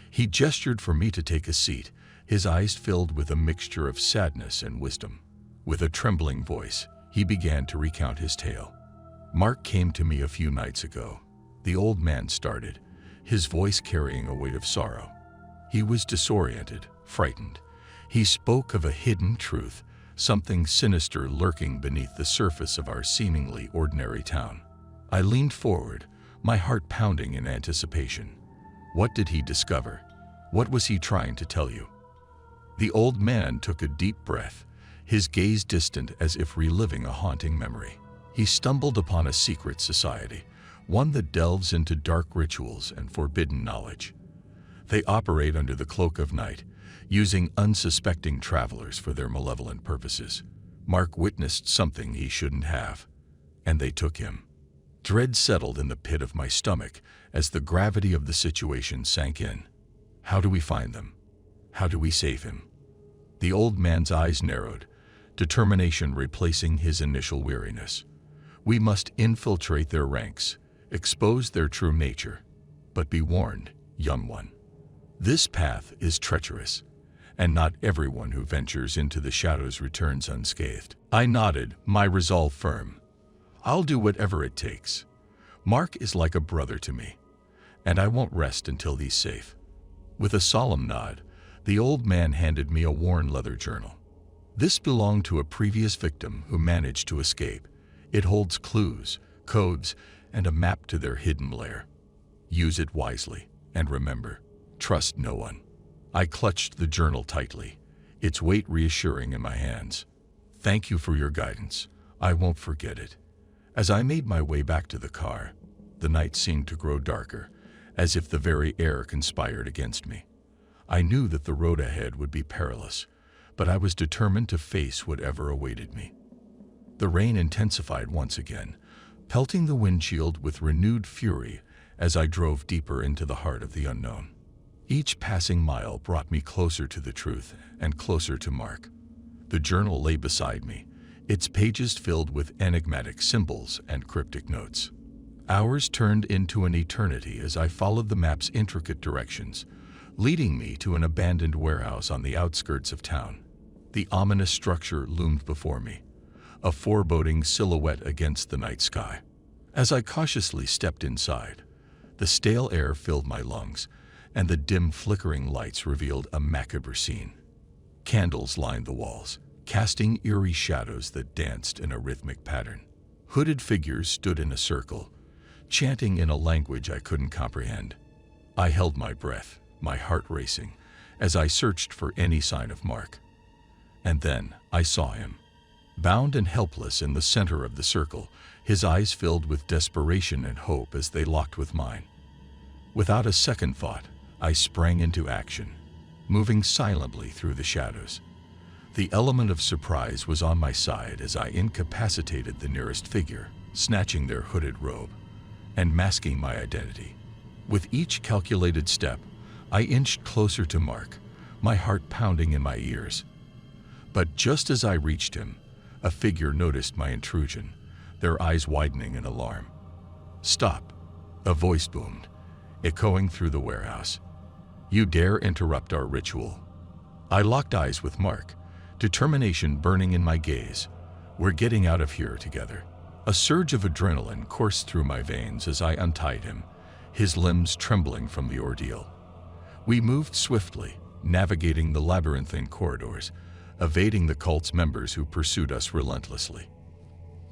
He gestured for me to take a seat, his eyes filled with a mixture of sadness and wisdom. With a trembling voice, he began to recount his tale. "Mark came to me a few nights ago," the old man started, his voice carrying a weight of sorrow. "He was disoriented, frightened. He spoke of a hidden truth, something sinister lurking beneath the surface of our seemingly ordinary town." I leaned forward, my heart pounding in anticipation. What did he discover? What was he trying to tell you? The old man took a deep breath, his gaze distant as if reliving a haunting memory. He stumbled upon a secret society, one that delves into dark rituals and forbidden knowledge. They operate under the cloak of night, using unsuspecting travelers for their malevolent purposes. Mark witnessed something he shouldn't have, and they took him. Dread settled in the pit of my stomach as the gravity of the situation sank in. How do we find them? How do we save him? The old man's eyes narrowed, determination replacing his initial weariness. We must infiltrate their ranks, expose their true nature. But be warned, young one. This path is treacherous, and not everyone who ventures into the shadows returns unscathed. I nodded, my resolve firm. I'll do whatever it takes. Mark is like a brother to me, and I won't rest until he's safe. With a solemn nod, the old man handed me a worn leather journal. This belonged to a previous victim who managed to escape. It holds clues, codes, and a map to their hidden lair. Use it wisely, and remember, trust no one. I clutched the journal tightly, its weight reassuring in my hands. Thank you for your guidance. I won't forget it. As I made my way back to the car, the night seemed to grow darker, as if the very air conspired against me. I knew that the road ahead would be perilous, but I was determined to face whatever awaited me. The rain intensified once again, pelting the windshield with renewed fury as I drove deeper into the heart of the unknown. Each passing mile brought me closer to the truth and closer to Mark. The journal lay beside me, its pages filled with enigmatic symbols and cryptic notes. Hours turned into an eternity as I followed the map's intricate directions, leading me to an abandoned warehouse on the outskirts of town. The ominous structure loomed before me, a foreboding silhouette against the night sky. As I cautiously stepped inside, the stale air filled my lungs, and the dim flickering lights revealed a macabre scene. Candles lined the walls, casting eerie shadows that danced in a rhythmic pattern. Hooded figures stood in a circle, chanting in a language I couldn't comprehend. I held my breath, my heart racing, as I searched for any sign of Mark. And then I saw him, bound and helpless in the center of the circle, his eyes filled with desperation and hope as they locked with mine. Without a second thought, I sprang into action, moving silently through the shadows. The element of surprise was on my side as I incapacitated the nearest figure, snatching their hooded robe and masking my identity. With each calculated step, I inched closer to Mark, my heart pounding in my ears. But just as I reached him, a figure noticed my intrusion, their eyes widening in alarm. "Stop," a voice boomed, echoing through the warehouse. "You dare interrupt our ritual?" I locked eyes with Mark, determination burning in my gaze. "We're getting out of here together." A surge of adrenaline coursed through my veins as I untied him, his limbs trembling from the ordeal. We moved swiftly, navigating the labyrinthine corridors, evading the cult's members who pursued us relentlessly.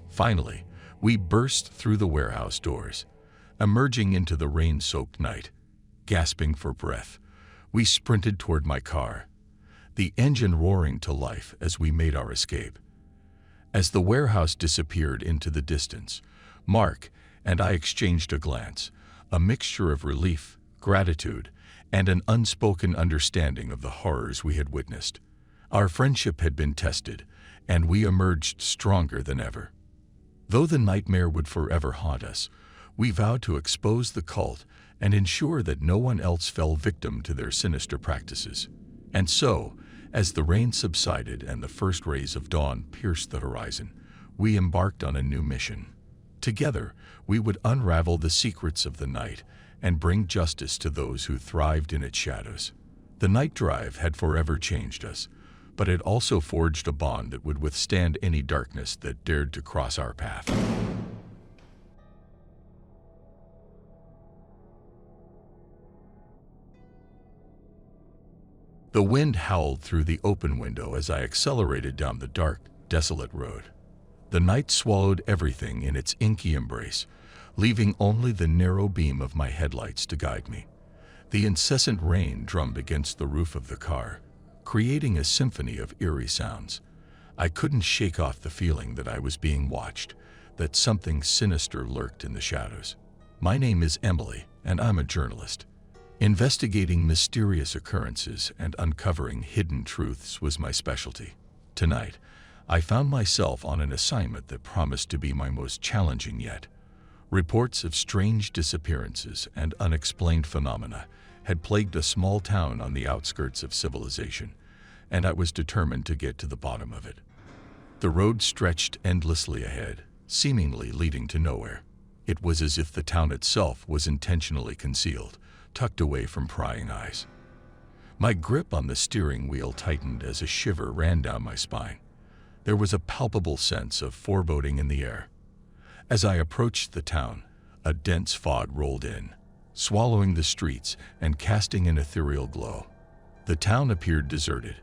Finally, we burst through the warehouse doors, emerging into the rain-soaked night. Gasping for breath, we sprinted toward my car, the engine roaring to life as we made our escape. As the warehouse disappeared into the distance, Mark and I exchanged a glance, a mixture of relief, gratitude, and an unspoken understanding of the horrors we had witnessed. Our friendship had been tested, and we emerged stronger than ever. Though the nightmare would forever haunt us, we vowed to expose the cult and ensure that no one else fell victim to their sinister practices. And so, as the rain subsided and the first rays of dawn pierced the horizon, we embarked on a new mission. Together, we would unravel the secrets of the night and bring justice to those who thrived in its shadows. The night drive had forever changed us, but it also forged a bond that would withstand any darkness that dared to cross our path. The wind howled through the open window as I accelerated down the dark, desolate road. The night swallowed everything in its inky embrace, leaving only the narrow beam of my headlights to guide me. The incessant rain drummed against the roof of the car, creating a symphony of eerie sounds. I couldn't shake off the feeling that I was being watched, that something sinister lurked in the shadows. My name is Emily, and I'm a journalist. Investigating mysterious occurrences and uncovering hidden truths was my specialty. Tonight, I found myself on an assignment that promised to be my most challenging yet. Reports of strange disappearances and unexplained phenomena had plagued a small town on the outskirts of civilization, and I was determined to get to the bottom of it. The road stretched endlessly ahead, seemingly leading to nowhere. It was as if the town itself was intentionally concealed, tucked away from prying eyes. My grip on the steering wheel tightened as a shiver ran down my spine. There was a palpable sense of foreboding in the air. As I approached the town, a dense fog rolled in, swallowing the streets and casting an ethereal glow. The town appeared deserted,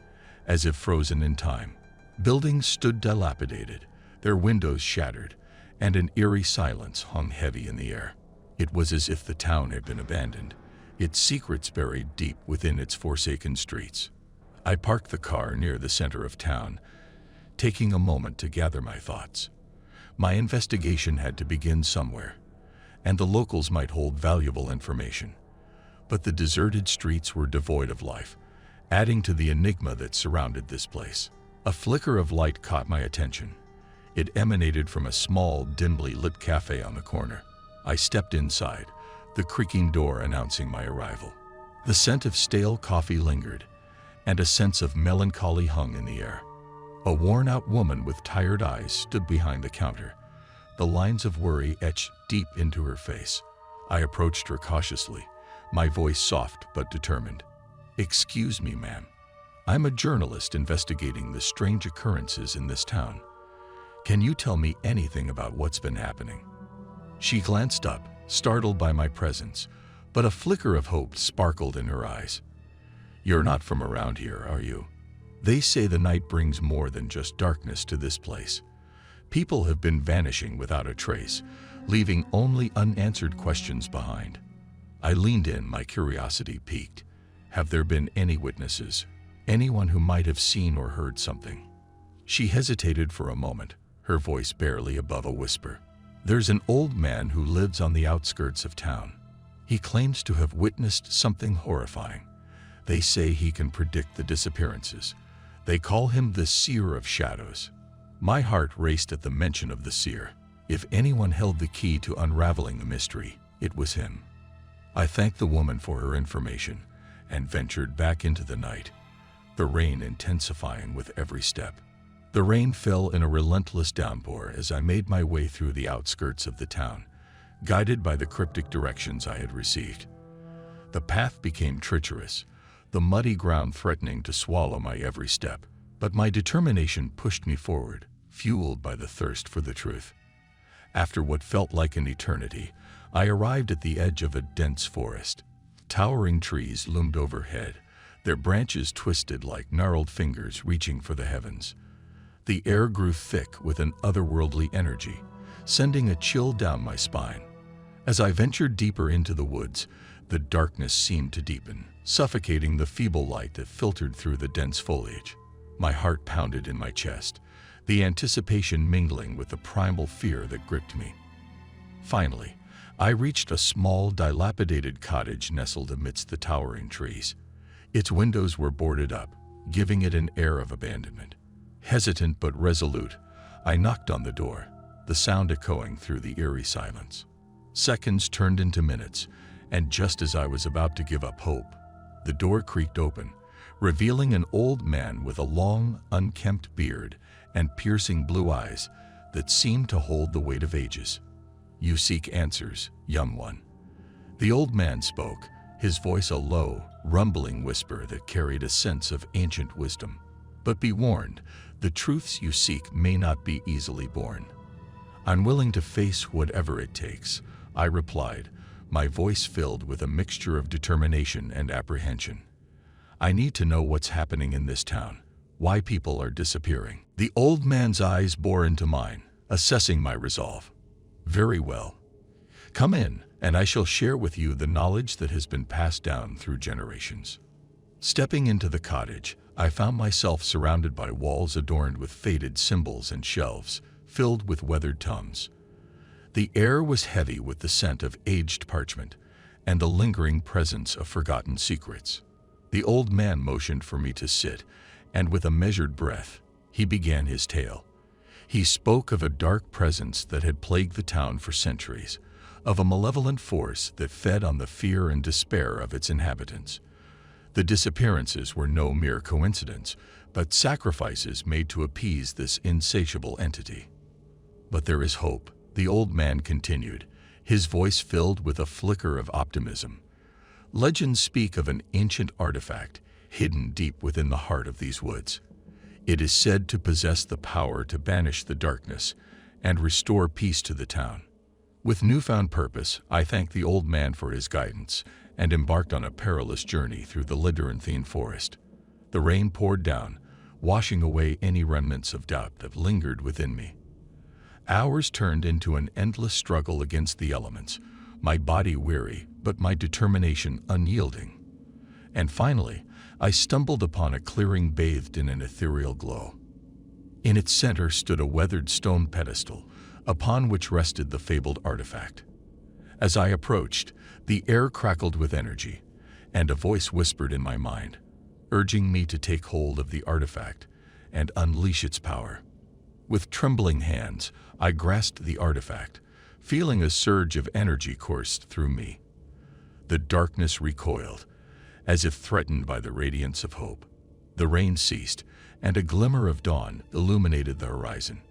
as if frozen in time. Buildings stood dilapidated, their windows shattered, and an eerie silence hung heavy in the air. It was as if the town had been abandoned, its secrets buried deep within its forsaken streets. I parked the car near the center of town, taking a moment to gather my thoughts. My investigation had to begin somewhere, and the locals might hold valuable information. But the deserted streets were devoid of life, adding to the enigma that surrounded this place. A flicker of light caught my attention. It emanated from a small, dimly lit cafe on the corner. I stepped inside, the creaking door announcing my arrival. The scent of stale coffee lingered, and a sense of melancholy hung in the air. A worn-out woman with tired eyes stood behind the counter, the lines of worry etched deep into her face. I approached her cautiously, my voice soft but determined. "Excuse me, ma'am. I'm a journalist investigating the strange occurrences in this town. Can you tell me anything about what's been happening?" She glanced up, startled by my presence, but a flicker of hope sparkled in her eyes. "You're not from around here, are you? They say the night brings more than just darkness to this place. People have been vanishing without a trace, leaving only unanswered questions behind." I leaned in, my curiosity piqued. "Have there been any witnesses? Anyone who might have seen or heard something?" She hesitated for a moment, her voice barely above a whisper. "There's an old man who lives on the outskirts of town. He claims to have witnessed something horrifying. They say he can predict the disappearances. They call him the Seer of Shadows." My heart raced at the mention of the Seer. If anyone held the key to unraveling the mystery, it was him. I thanked the woman for her information and ventured back into the night, the rain intensifying with every step. The rain fell in a relentless downpour as I made my way through the outskirts of the town, guided by the cryptic directions I had received. The path became treacherous, the muddy ground threatening to swallow my every step, but my determination pushed me forward, fueled by the thirst for the truth. After what felt like an eternity, I arrived at the edge of a dense forest. Towering trees loomed overhead, their branches twisted like gnarled fingers reaching for the heavens. The air grew thick with an otherworldly energy, sending a chill down my spine. As I ventured deeper into the woods, the darkness seemed to deepen, suffocating the feeble light that filtered through the dense foliage. My heart pounded in my chest, the anticipation mingling with the primal fear that gripped me. Finally, I reached a small, dilapidated cottage nestled amidst the towering trees. Its windows were boarded up, giving it an air of abandonment. Hesitant but resolute, I knocked on the door, the sound echoing through the eerie silence. Seconds turned into minutes, and just as I was about to give up hope, the door creaked open, revealing an old man with a long, unkempt beard and piercing blue eyes that seemed to hold the weight of ages. "You seek answers, young one." The old man spoke, his voice a low, rumbling whisper that carried a sense of ancient wisdom. "But be warned, the truths you seek may not be easily born." "I'm willing to face whatever it takes," I replied, my voice filled with a mixture of determination and apprehension. "I need to know what's happening in this town, why people are disappearing." The old man's eyes bore into mine, assessing my resolve. "Very well. Come in, and I shall share with you the knowledge that has been passed down through generations." Stepping into the cottage, I found myself surrounded by walls adorned with faded symbols and shelves filled with weathered tomes. The air was heavy with the scent of aged parchment and the lingering presence of forgotten secrets. The old man motioned for me to sit, and with a measured breath, he began his tale. He spoke of a dark presence that had plagued the town for centuries, of a malevolent force that fed on the fear and despair of its inhabitants. The disappearances were no mere coincidence, but sacrifices made to appease this insatiable entity. "But there is hope," the old man continued, his voice filled with a flicker of optimism. "Legends speak of an ancient artifact hidden deep within the heart of these woods. It is said to possess the power to banish the darkness and restore peace to the town." With newfound purpose, I thanked the old man for his guidance and embarked on a perilous journey through the labyrinthine forest. The rain poured down, washing away any remnants of doubt that lingered within me. Hours turned into an endless struggle against the elements, my body weary but my determination unyielding. And finally, I stumbled upon a clearing bathed in an ethereal glow. In its center stood a weathered stone pedestal, upon which rested the fabled artifact. As I approached, the air crackled with energy, and a voice whispered in my mind, urging me to take hold of the artifact and unleash its power. With trembling hands, I grasped the artifact, feeling a surge of energy coursed through me. The darkness recoiled, as if threatened by the radiance of hope. The rain ceased, and a glimmer of dawn illuminated the horizon.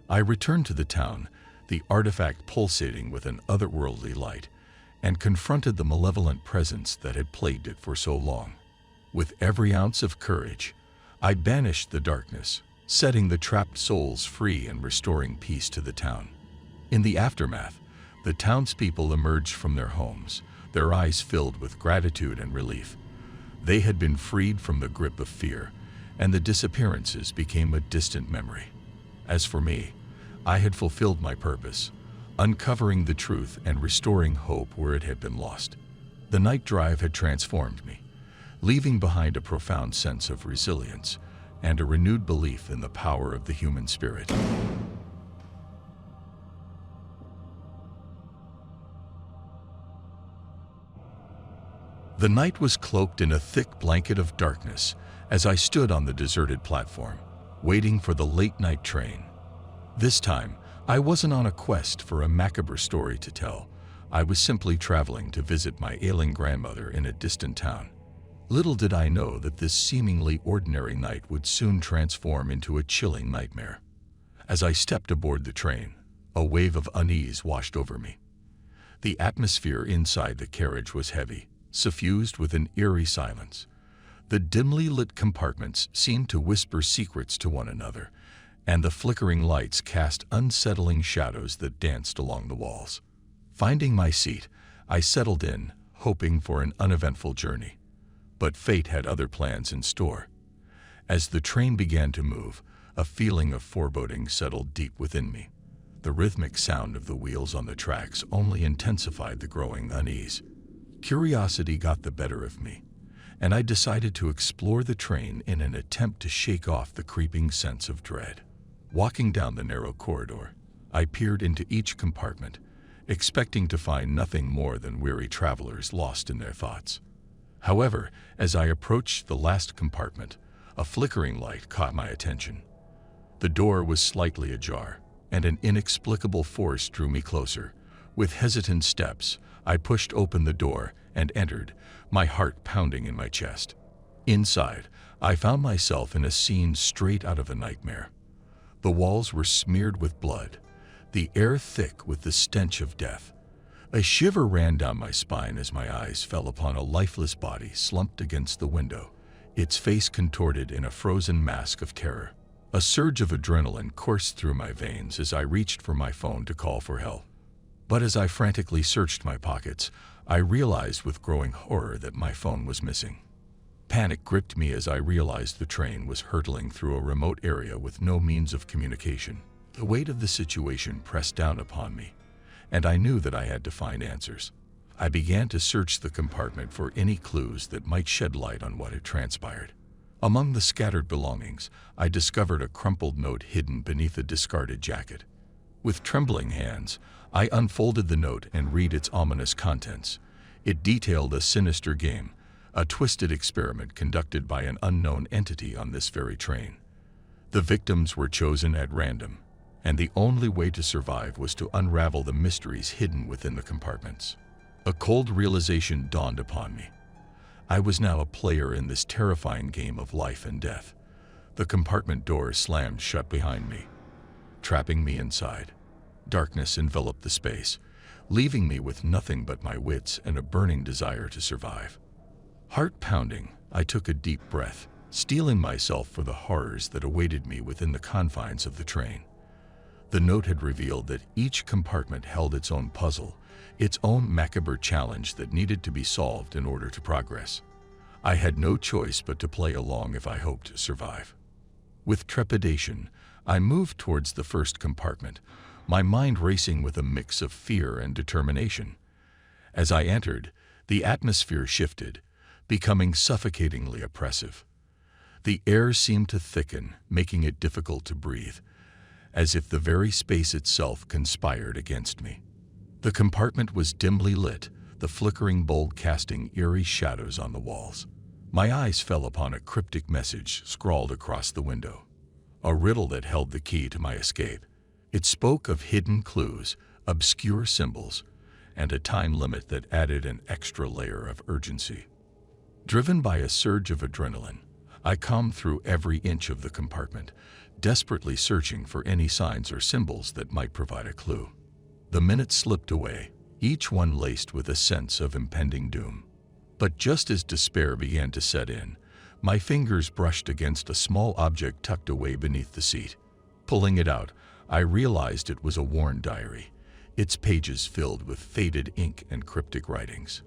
I returned to the town, the artifact pulsating with an otherworldly light, and confronted the malevolent presence that had plagued it for so long. With every ounce of courage, I banished the darkness, setting the trapped souls free and restoring peace to the town. In the aftermath, the townspeople emerged from their homes, their eyes filled with gratitude and relief. They had been freed from the grip of fear, and the disappearances became a distant memory. As for me, I had fulfilled my purpose, uncovering the truth and restoring hope where it had been lost. The night drive had transformed me, leaving behind a profound sense of resilience and a renewed belief in the power of the human spirit. The night was cloaked in a thick blanket of darkness as I stood on the deserted platform, waiting for the late-night train. This time, I wasn't on a quest for a macabre story to tell. I was simply traveling to visit my ailing grandmother in a distant town. Little did I know that this seemingly ordinary night would soon transform into a chilling nightmare. As I stepped aboard the train, a wave of unease washed over me. The atmosphere inside the carriage was heavy, suffused with an eerie silence. The dimly lit compartments seemed to whisper secrets to one another, and the flickering lights cast unsettling shadows that danced along the walls. Finding my seat, I settled in, hoping for an uneventful journey. But fate had other plans in store. As the train began to move, a feeling of foreboding settled deep within me. The rhythmic sound of the wheels on the tracks only intensified the growing unease. Curiosity got the better of me, and I decided to explore the train in an attempt to shake off the creeping sense of dread. Walking down the narrow corridor, I peered into each compartment, expecting to find nothing more than weary travelers lost in their thoughts. However, as I approached the last compartment, a flickering light caught my attention. The door was slightly ajar, and an inexplicable force drew me closer. With hesitant steps, I pushed open the door and entered, my heart pounding in my chest. Inside, I found myself in a scene straight out of a nightmare. The walls were smeared with blood, the air thick with the stench of death. A shiver ran down my spine as my eyes fell upon a lifeless body slumped against the window, its face contorted in a frozen mask of terror. A surge of adrenaline coursed through my veins as I reached for my phone to call for help. But as I frantically searched my pockets, I realized with growing horror that my phone was missing. Panic gripped me as I realized the train was hurtling through a remote area with no means of communication. The weight of the situation pressed down upon me, and I knew that I had to find answers. I began to search the compartment for any clues that might shed light on what had transpired. Among the scattered belongings, I discovered a crumpled note hidden beneath a discarded jacket. With trembling hands, I unfolded the note and read its ominous contents. It detailed a sinister game, a twisted experiment conducted by an unknown entity on this very train. The victims were chosen at random, and the only way to survive was to unravel the mysteries hidden within the compartments. A cold realization dawned upon me. I was now a player in this terrifying game of life and death. The compartment door slammed shut behind me, trapping me inside. Darkness enveloped the space, leaving me with nothing but my wits and a burning desire to survive. Heart pounding, I took a deep breath, steeling myself for the horrors that awaited me within the confines of the train. The note had revealed that each compartment held its own puzzle, its own macabre challenge that needed to be solved in order to progress. I had no choice but to play along if I hoped to survive. With trepidation, I moved towards the first compartment, my mind racing with a mix of fear and determination. As I entered, the atmosphere shifted, becoming suffocatingly oppressive. The air seemed to thicken, making it difficult to breathe, as if the very space itself conspired against me. The compartment was dimly lit, the flickering bulb casting eerie shadows on the walls. My eyes fell upon a cryptic message scrawled across the window, a riddle that held the key to my escape. It spoke of hidden clues, obscure symbols, and a time limit that added an extra layer of urgency. Driven by a surge of adrenaline, I combed through every inch of the compartment, desperately searching for any signs or symbols that might provide a clue. The minutes slipped away, each one laced with a sense of impending doom. But just as despair began to set in, my fingers brushed against a small object tucked away beneath the seat. Pulling it out, I realized it was a worn diary, its pages filled with faded ink and cryptic writings.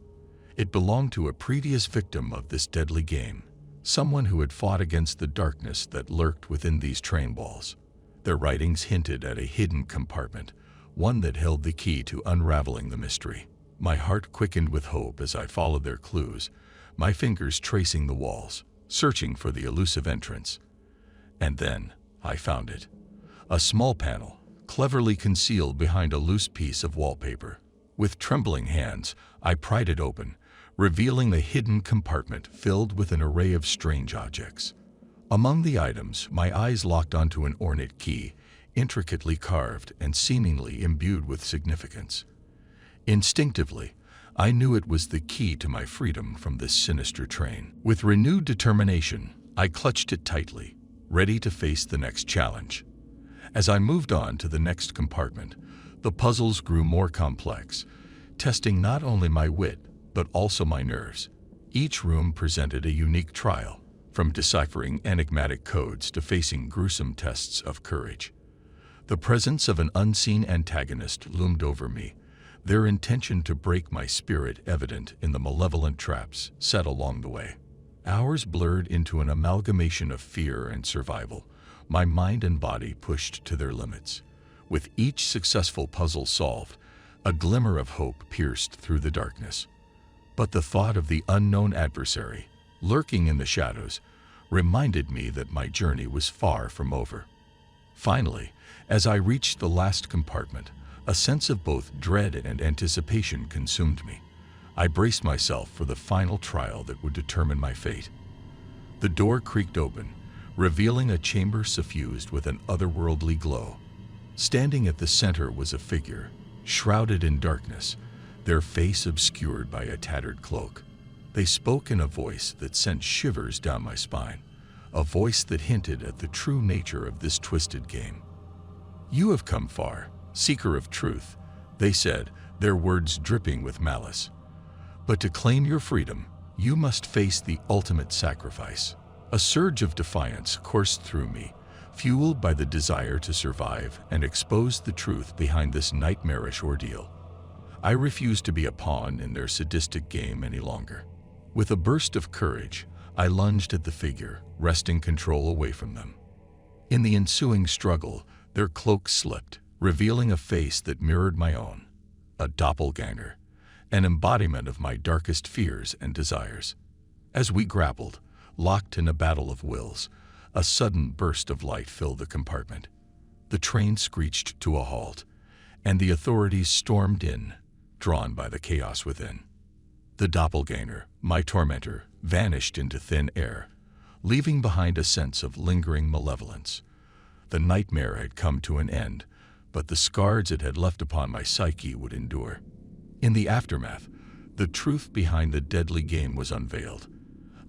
It belonged to a previous victim of this deadly game, someone who had fought against the darkness that lurked within these train walls. Their writings hinted at a hidden compartment, one that held the key to unraveling the mystery. My heart quickened with hope as I followed their clues, my fingers tracing the walls, searching for the elusive entrance. And then I found it. A small panel, cleverly concealed behind a loose piece of wallpaper. With trembling hands, I pried it open, revealing the hidden compartment filled with an array of strange objects. Among the items, my eyes locked onto an ornate key, intricately carved and seemingly imbued with significance. Instinctively, I knew it was the key to my freedom from this sinister train. With renewed determination, I clutched it tightly, ready to face the next challenge. As I moved on to the next compartment, the puzzles grew more complex, testing not only my wit, but also my nerves. Each room presented a unique trial, from deciphering enigmatic codes to facing gruesome tests of courage. The presence of an unseen antagonist loomed over me, their intention to break my spirit evident in the malevolent traps set along the way. Hours blurred into an amalgamation of fear and survival, my mind and body pushed to their limits. With each successful puzzle solved, a glimmer of hope pierced through the darkness. But the thought of the unknown adversary, lurking in the shadows, reminded me that my journey was far from over. Finally, as I reached the last compartment, a sense of both dread and anticipation consumed me. I braced myself for the final trial that would determine my fate. The door creaked open, revealing a chamber suffused with an otherworldly glow. Standing at the center was a figure, shrouded in darkness, their face obscured by a tattered cloak. They spoke in a voice that sent shivers down my spine, a voice that hinted at the true nature of this twisted game. "You have come far, seeker of truth," they said, their words dripping with malice. "But to claim your freedom, you must face the ultimate sacrifice." A surge of defiance coursed through me, fueled by the desire to survive and expose the truth behind this nightmarish ordeal. I refused to be a pawn in their sadistic game any longer. With a burst of courage, I lunged at the figure, wresting control away from them. In the ensuing struggle, their cloaks slipped, revealing a face that mirrored my own, a doppelganger, an embodiment of my darkest fears and desires. As we grappled, locked in a battle of wills, a sudden burst of light filled the compartment. The train screeched to a halt, and the authorities stormed in, drawn by the chaos within. The doppelganger, my tormentor, vanished into thin air, leaving behind a sense of lingering malevolence. The nightmare had come to an end, but the scars it had left upon my psyche would endure. In the aftermath, the truth behind the deadly game was unveiled,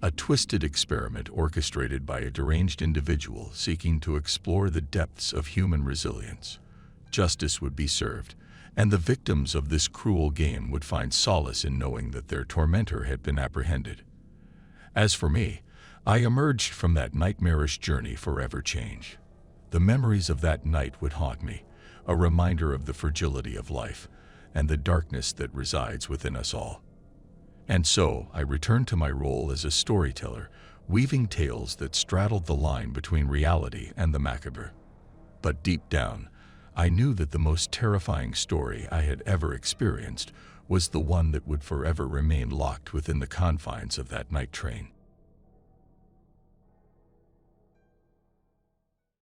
a twisted experiment orchestrated by a deranged individual seeking to explore the depths of human resilience. Justice would be served, and the victims of this cruel game would find solace in knowing that their tormentor had been apprehended. As for me, I emerged from that nightmarish journey forever changed. The memories of that night would haunt me, a reminder of the fragility of life and the darkness that resides within us all. And so I returned to my role as a storyteller, weaving tales that straddled the line between reality and the macabre. But deep down, I knew that the most terrifying story I had ever experienced was the one that would forever remain locked within the confines of that night train.